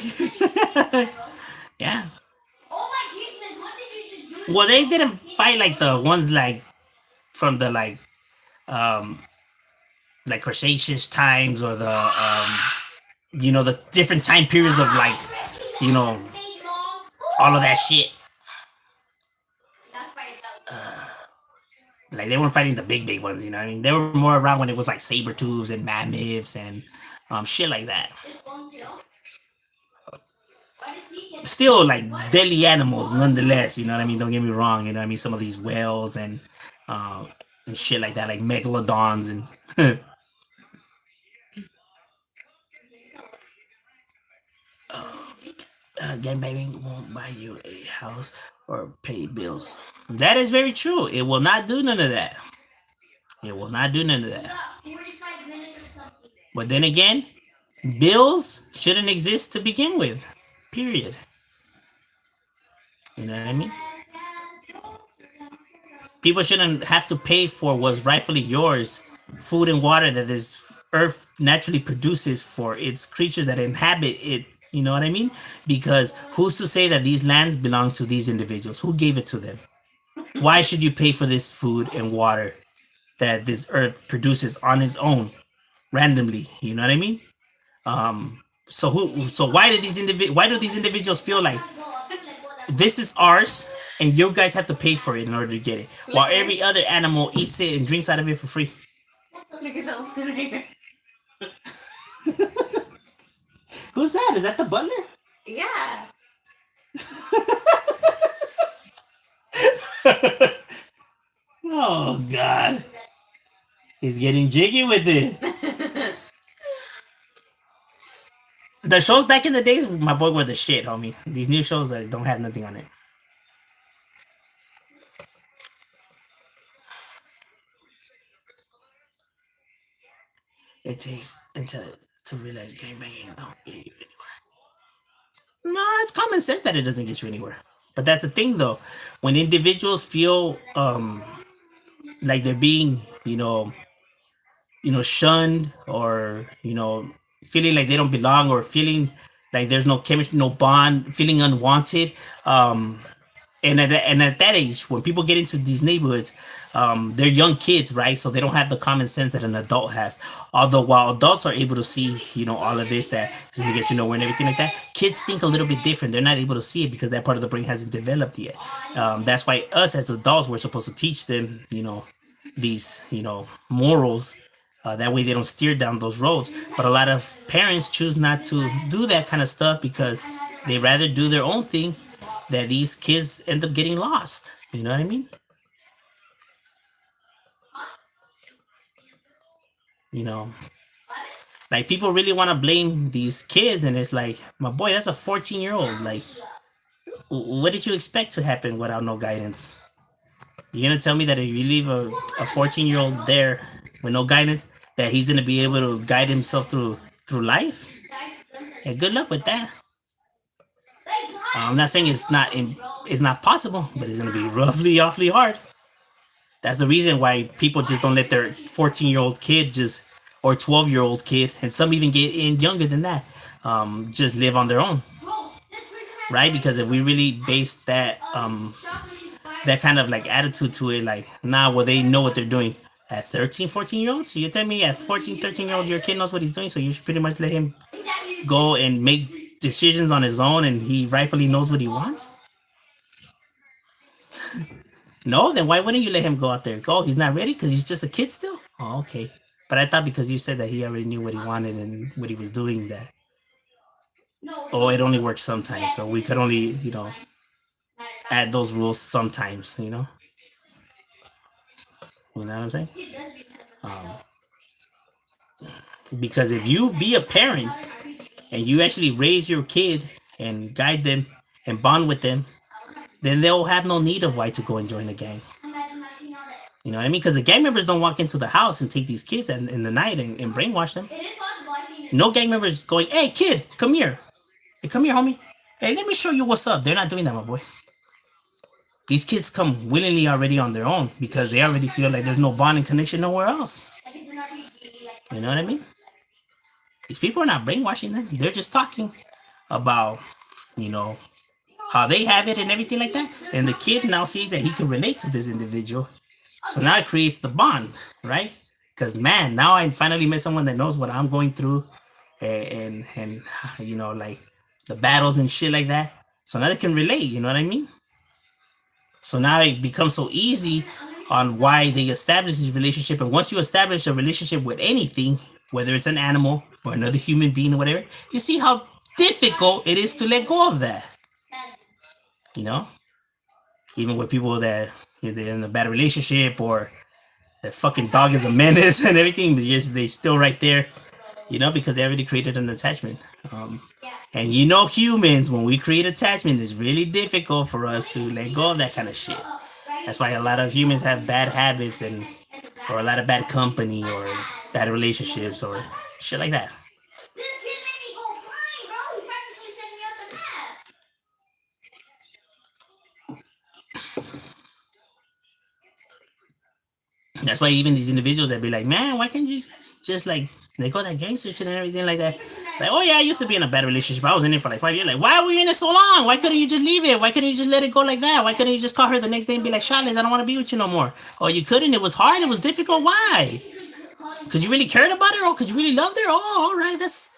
Yeah. Well, they didn't fight like the ones like from the like Cretaceous times or the different time periods of like all of that shit. Like they weren't fighting the big ones, you know what I mean? They were more around when it was like saber-tooths and mammoths and shit like that. Still like deadly animals nonetheless, you know what I mean? Don't get me wrong, you know what I mean? Some of these whales and shit like that, like megalodons and gangbanging won't buy you a house or pay bills. That is very true. It will not do none of that. It will not do none of that. But then again, bills shouldn't exist to begin with. Period. You know what I mean? People shouldn't have to pay for what's rightfully yours, food and water that this earth naturally produces for its creatures that inhabit it. You know what I mean? Because who's to say that these lands belong to these individuals? Who gave it to them? Why should you pay for this food and water that this earth produces on its own, randomly? You know what I mean? So why do these individuals feel like this is ours and you guys have to pay for it in order to get it, while every other animal eats it and drinks out of it for free? Look at the one here. Who's that? Is that the butler? Yeah. Oh God, he's getting jiggy with it. The shows back in the days, my boy, were the shit, homie. These new shows that don't have nothing on it. It takes until to realize gangbanging don't get you anywhere. No, it's common sense that it doesn't get you anywhere. But that's the thing, though. When individuals feel like they're being, shunned, or feeling like they don't belong, or feeling like there's no chemistry, no bond, feeling unwanted, and at that age, when people get into these neighborhoods, they're young kids, right? So they don't have the common sense that an adult has. Although while adults are able to see, all of this that is gonna get you nowhere and everything like that, kids think a little bit different. They're not able to see it because that part of the brain hasn't developed yet. That's why us as adults, we're supposed to teach them, these, morals. That way they don't steer down those roads. But a lot of parents choose not to do that kind of stuff because they rather do their own thing, that these kids end up getting lost. You know what I mean? You know, like people really want to blame these kids, and it's like, my boy, that's a 14-year-old. Like, what did you expect to happen without no guidance? You're gonna tell me that if you leave a 14-year-old there with no guidance, that he's gonna be able to guide himself through life? Yeah, good luck with that. I'm not saying it's not possible, but it's gonna be roughly awfully hard. That's the reason why people just don't let their 14-year-old kid just, or 12-year-old kid, and some even get in younger than that, just live on their own, right? Because if we really base that kind of like attitude to it, like, nah, well, they know what they're doing at 13, 14 year olds. So you tell me at 14, 13-year-old, your kid knows what he's doing, so you should pretty much let him go and make decisions on his own, and he rightfully knows what he wants? No, then why wouldn't you let him go out there? Go, he's not ready because he's just a kid still? Oh, okay. But I thought because you said that he already knew what he wanted and what he was doing, that, oh, it only works sometimes. So we could only, add those rules sometimes, You know what I'm saying? Because if you be a parent and you actually raise your kid and guide them and bond with them, then they'll have no need of why to go and join the gang. You know what I mean? Because the gang members don't walk into the house and take these kids in the night and brainwash them. No gang members going, hey, kid, come here. Hey, come here, homie. Hey, let me show you what's up. They're not doing that, my boy. These kids come willingly already on their own because they already feel like there's no bonding connection nowhere else. You know what I mean? These people are not brainwashing them. They're just talking about, how they have it and everything like that. And the kid now sees that he can relate to this individual. So now it creates the bond, right? Because, man, now I finally met someone that knows what I'm going through and like the battles and shit like that. So now they can relate, you know what I mean? So now it becomes so easy on why they establish this relationship. And once you establish a relationship with anything, whether it's an animal or another human being or whatever, you see how difficult it is to let go of that. Even with people that they're in a bad relationship or the fucking dog is a menace and everything, but yes, they're still right there, because they already created an attachment. And humans, when we create attachment, it's really difficult for us to let go of that kind of shit. That's why a lot of humans have bad habits or a lot of bad company or bad relationships or shit like that. This kid made me go flying, bro. He practically sent me out the map. That's why even these individuals that be like, man, why can't you just like they go that gangster shit and everything like that? Like, oh yeah, I used to be in a bad relationship. I was in it for like 5 years. Like, why were you in it so long? Why couldn't you just leave it? Why couldn't you just let it go like that? Why couldn't you just call her the next day and be like, Charles, I don't want to be with you no more? Oh, you couldn't? It was hard? It was difficult? Why? Because you really cared about her? Or because you really loved her? Oh, all right. That's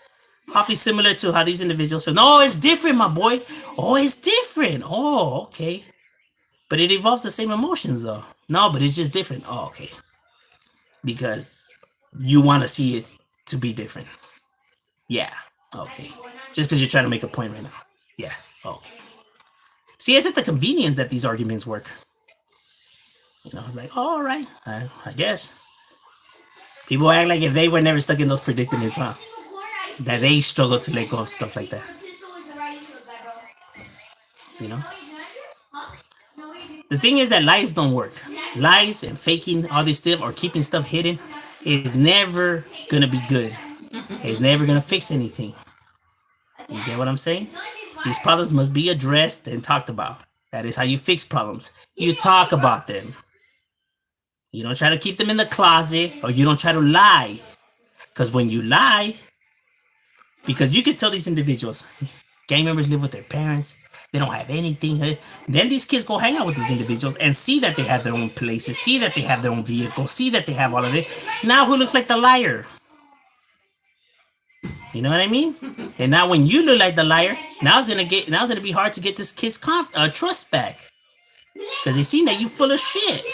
awfully similar to how these individuals feel. No, it's different, my boy. Oh, it's different. Oh, okay. But it involves the same emotions, though. No, but it's just different. Oh, okay. Because you want to see it to be different. Yeah. Okay. Just because you're trying to make a point right now. Yeah. Okay. See, it's at the convenience that these arguments work. It's like, oh, all right. I guess. People act like if they were never stuck in those predicaments, huh? That they struggle to let go of stuff like that. The thing is that lies don't work. Lies and faking all this stuff or keeping stuff hidden is never gonna be good. It's never gonna fix anything. You get what I'm saying? These problems must be addressed and talked about. That is how you fix problems. You talk about them. You don't try to keep them in the closet, or you don't try to lie. Because when you lie, because you can tell these individuals, gang members live with their parents, They don't have anything. Then these kids go hang out with these individuals and see that they have their own places, see that they have their own vehicles, see that they have all of it. Now who looks like the liar? You know what I mean? And now when you look like the liar, now it's gonna be hard to get this kid's trust back. Because they seen that you full of shit.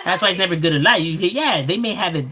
That's why it's never good to lie. Yeah, they may have it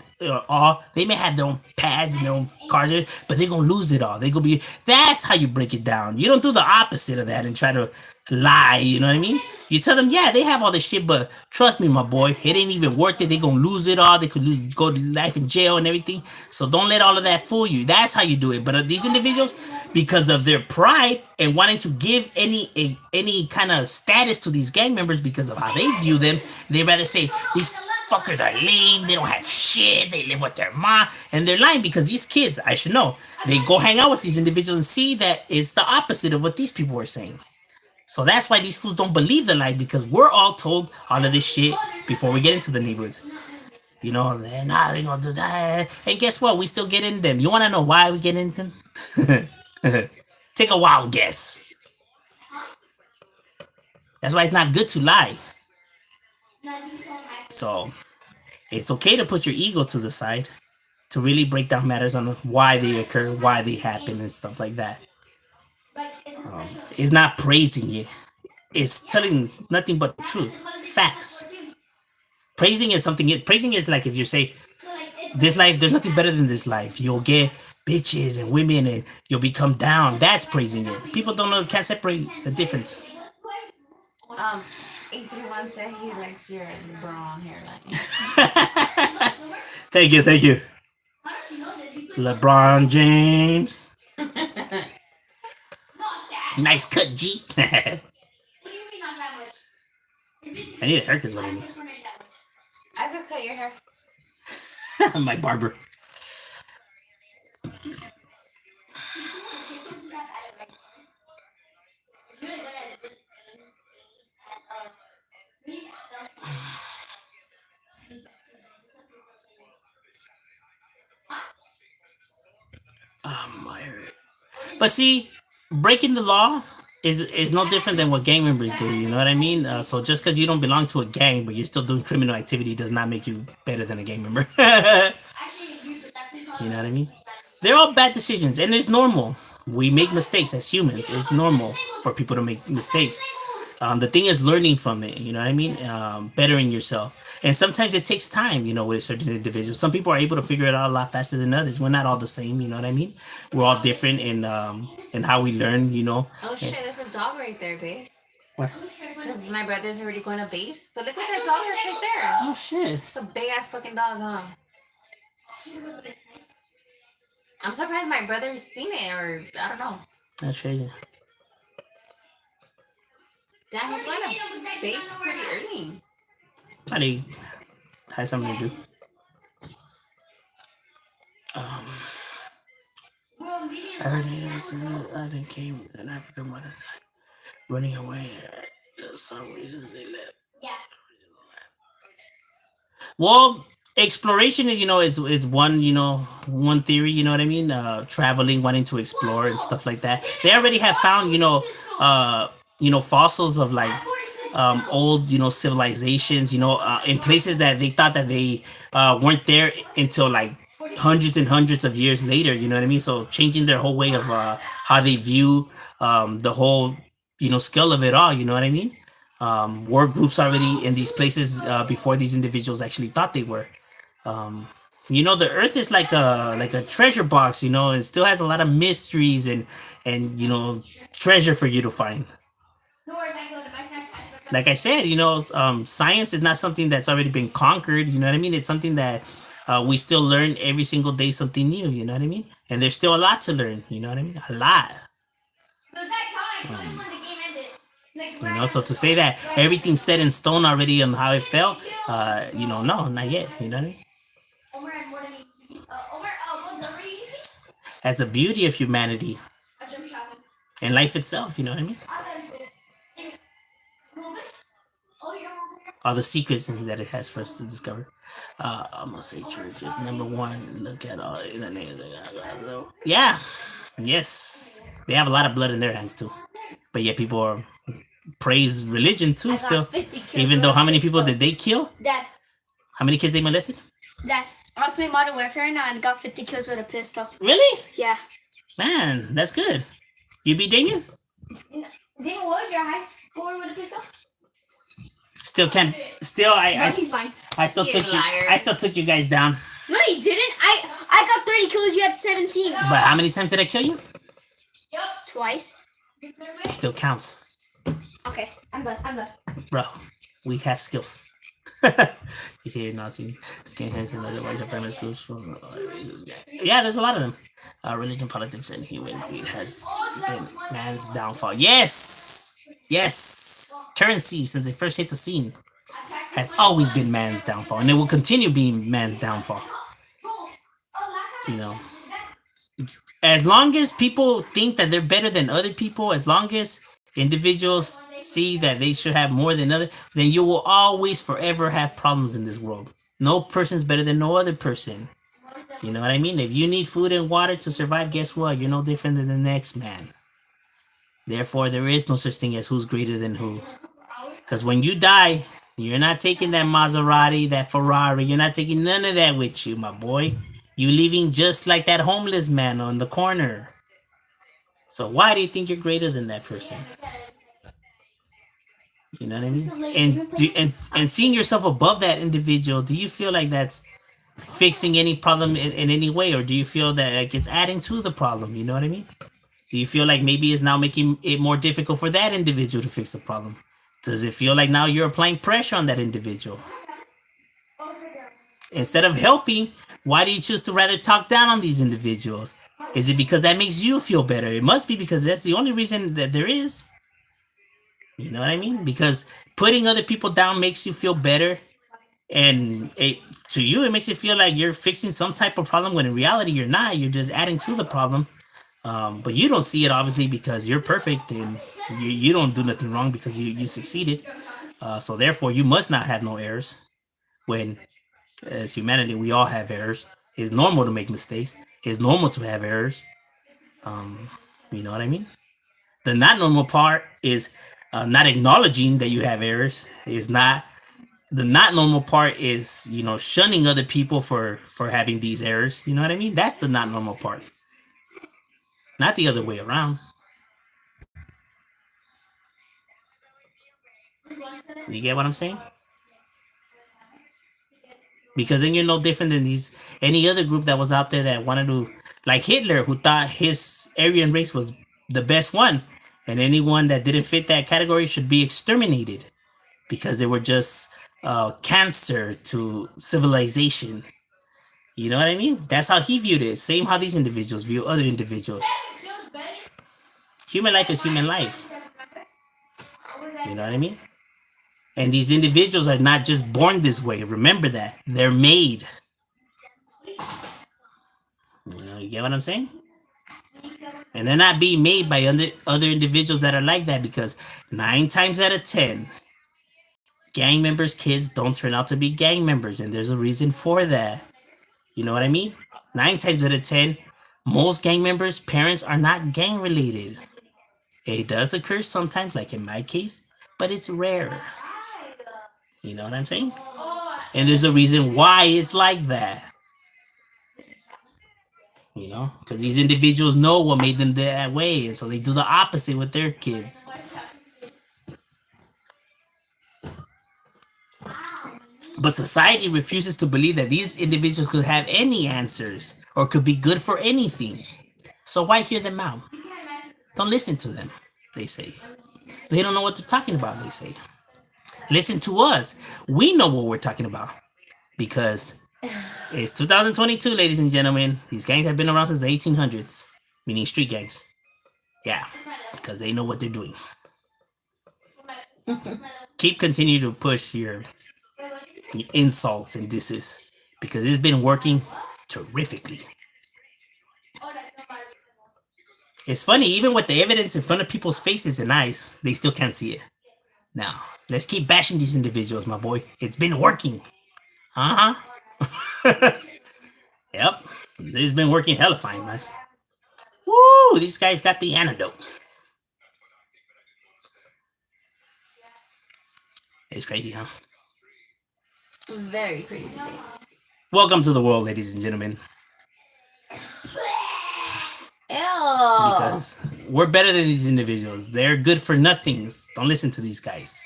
all. They may have their own pads and their own cars, but they're going to lose it all. They're going to be... That's how you break it down. You don't do the opposite of that and try to lie, you know what I mean? You tell them, yeah, they have all this shit, but trust me, my boy, it ain't even worth it. They're going to lose it all. They could go to life in jail and everything. So don't let all of that fool you. That's how you do it. But these individuals, because of their pride and wanting to give any kind of status to these gang members because of how they view them, they rather say, these fuckers are lame, they don't have shit, they live with their mom, and they're lying because these kids, I should know, they go hang out with these individuals and see that it's the opposite of what these people are saying. So that's why these fools don't believe the lies, because we're all told all of this shit before we get into the neighborhoods. You know, they're gonna do that. And guess what? We still get in them. You wanna know why we get into them? Take a wild guess. That's why it's not good to lie. So it's okay to put your ego to the side, to really break down matters on why they occur, why they happen, and stuff like that. It's not praising it. It's telling nothing but the truth, facts. Praising is something. Praising is like if you say, "This life, there's nothing better than this life. You'll get bitches and women, and you'll become down." That's praising it. People don't know, can't separate the difference. 831 said he likes your LeBron hairline. Thank you. LeBron James. Nice cut, G. I need a haircut, is what I need. I could cut your hair. My barber. But see, breaking the law is no different than what gang members do. You know what I mean? So just because you don't belong to a gang, but you're still doing criminal activity, does not make you better than a gang member. You know what I mean? They're all bad decisions, and it's normal. We make mistakes as humans. It's normal for people to make mistakes. The thing is learning from it, you know what I mean? Bettering yourself. And sometimes it takes time, you know, with certain individuals. Some people are able to figure it out a lot faster than others. We're not all the same, you know what I mean? We're all different in how we learn, you know. Oh shit, there's a dog right there, babe. What? Because my brother's already going to base. But look at that dog that's right there. Oh shit. It's a big ass fucking dog, huh? I'm surprised my brother's seen it, or I don't know. That's crazy. Damn, he's going to base pretty early. Probably has something to do. I heard they came an African mother running away. For some reasons they left. Well, exploration, you know, is one, you know, one theory, you know what I mean? Traveling, wanting to explore and stuff like that. They already have found, you know, fossils of like old, you know, civilizations, you know, in places that they thought that they weren't there until like hundreds and hundreds of years later, you know what I mean? So changing their whole way of how they view the whole, you know, scale of it all, you know what I mean? War groups already in these places before these individuals actually thought they were. You know, the earth is like a treasure box, you know. It still has a lot of mysteries and you know, treasure for you to find. Like I said, you know, science is not something that's already been conquered, you know what I mean? It's something that we still learn every single day, something new, you know what I mean? And there's still a lot to learn, you know what I mean? A lot. You know, so to say that everything's set in stone already on how it felt, you know, no, not yet, you know what I mean? That's the beauty of humanity and life itself, you know what I mean? All the secrets that it has for us to discover. I'm gonna say churches. Number one, look at all the names. Yeah. Yes. They have a lot of blood in their hands too. But yet people are praise religion too. I got Still, 50 kills even with though a how many people pistol. did they kill? Dad, How many kids they molested? Dad, I was playing Modern Warfare now and got 50 kills with a pistol. Really? Yeah. Man, that's good. You beat Damien? Damon, what was your high score with a pistol? Still can't. Still, He's lying. I still You're took a you. liar. I still took you guys down. No, you didn't. I got 30 kills. You had 17. But how many times did I kill you? Twice. Still counts, Okay, I'm done. bro. We have skills. You can't not see skin hands and otherwise a famous groups from. Yeah, there's a lot of them. Religion, politics, and human greed has been man's downfall. Yes, yes. Currency, since it first hit the scene, has always been man's downfall, and it will continue being man's downfall. You know, as long as people think that they're better than other people, as long as individuals see that they should have more than other, then you will always forever have problems in this world. No person's better than no other person. You know what I mean? If you need food and water to survive, guess what? You're no different than the next man. Therefore, there is no such thing as who's greater than who. Because when you die, you're not taking that Maserati, that Ferrari. You're not taking none of that with you, my boy. You're leaving just like that homeless man on the corner. So why do you think you're greater than that person? You know what I mean? And seeing yourself above that individual, do you feel like that's fixing any problem in any way, or do you feel that like, it's adding to the problem? You know what I mean? Do you feel like maybe it's now making it more difficult for that individual to fix the problem? Does it feel like now you're applying pressure on that individual? Instead of helping, why do you choose to rather talk down on these individuals? Is it because that makes you feel better? It must be, because that's the only reason that there is. You know what I mean? Because putting other people down makes you feel better. And to you, it makes you feel like you're fixing some type of problem when in reality you're not. You're just adding to the problem. But you don't see it, obviously, because you're perfect and you don't do nothing wrong because you succeeded. So therefore, you must not have no errors. When, as humanity, we all have errors. It's normal to make mistakes. It's normal to have errors. You know what I mean? The not normal part is not acknowledging that you have errors. Is not the not normal part is, you know, shunning other people for having these errors. You know what I mean? That's the not normal part. Not the other way around. You get what I'm saying? Because then you're no different than any other group that was out there that wanted to, like Hitler, who thought his Aryan race was the best one, and anyone that didn't fit that category should be exterminated because they were just cancer to civilization. You know what I mean? That's how he viewed it. Same how these individuals view other individuals. Human life is human life. You know what I mean? And these individuals are not just born this way. Remember that. They're made. You know, you get what I'm saying? And they're not being made by other individuals that are like that, because 9 times out of 10, gang members' kids don't turn out to be gang members. And there's a reason for that. You know what I mean? 9 times out of 10, most gang members' parents are not gang related. It does occur sometimes, like in my case, but it's rare. You know what I'm saying? And there's a reason why it's like that. You know, because these individuals know what made them that way, and so they do the opposite with their kids. But society refuses to believe that these individuals could have any answers or could be good for anything. So why hear them out? Don't listen to them, they say. They don't know what they're talking about, they say. Listen to us. We know what we're talking about. Because it's 2022, ladies and gentlemen. These gangs have been around since the 1800s. Meaning street gangs. Yeah. Because they know what they're doing. Continue to push your insults and disses. Because it's been working terrifically. It's funny, even with the evidence in front of people's faces and eyes, they still can't see it. Now, let's keep bashing these individuals, my boy. It's been working. Yep. This has been working hella fine, man. Woo! These guys got the antidote. It's crazy, huh? Very crazy. Welcome to the world, ladies and gentlemen. Ew. Because we're better than these individuals. They're good for nothings. Don't listen to these guys.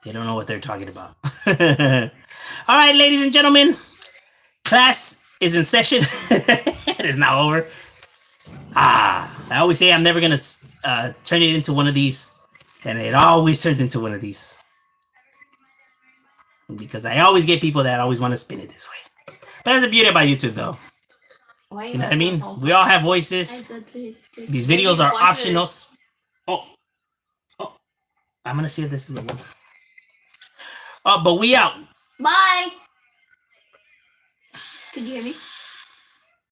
They don't know what they're talking about. All right, ladies and gentlemen. Class is in session. It is now over. I always say I'm never going to turn it into one of these. And it always turns into one of these. Because I always get people that always want to spin it this way. But that's the beauty about YouTube, though. Why You know what I mean? We all have voices. These videos are optional. Oh. I'm going to see if this is the one. Oh, but we out. Bye. Could you hear me?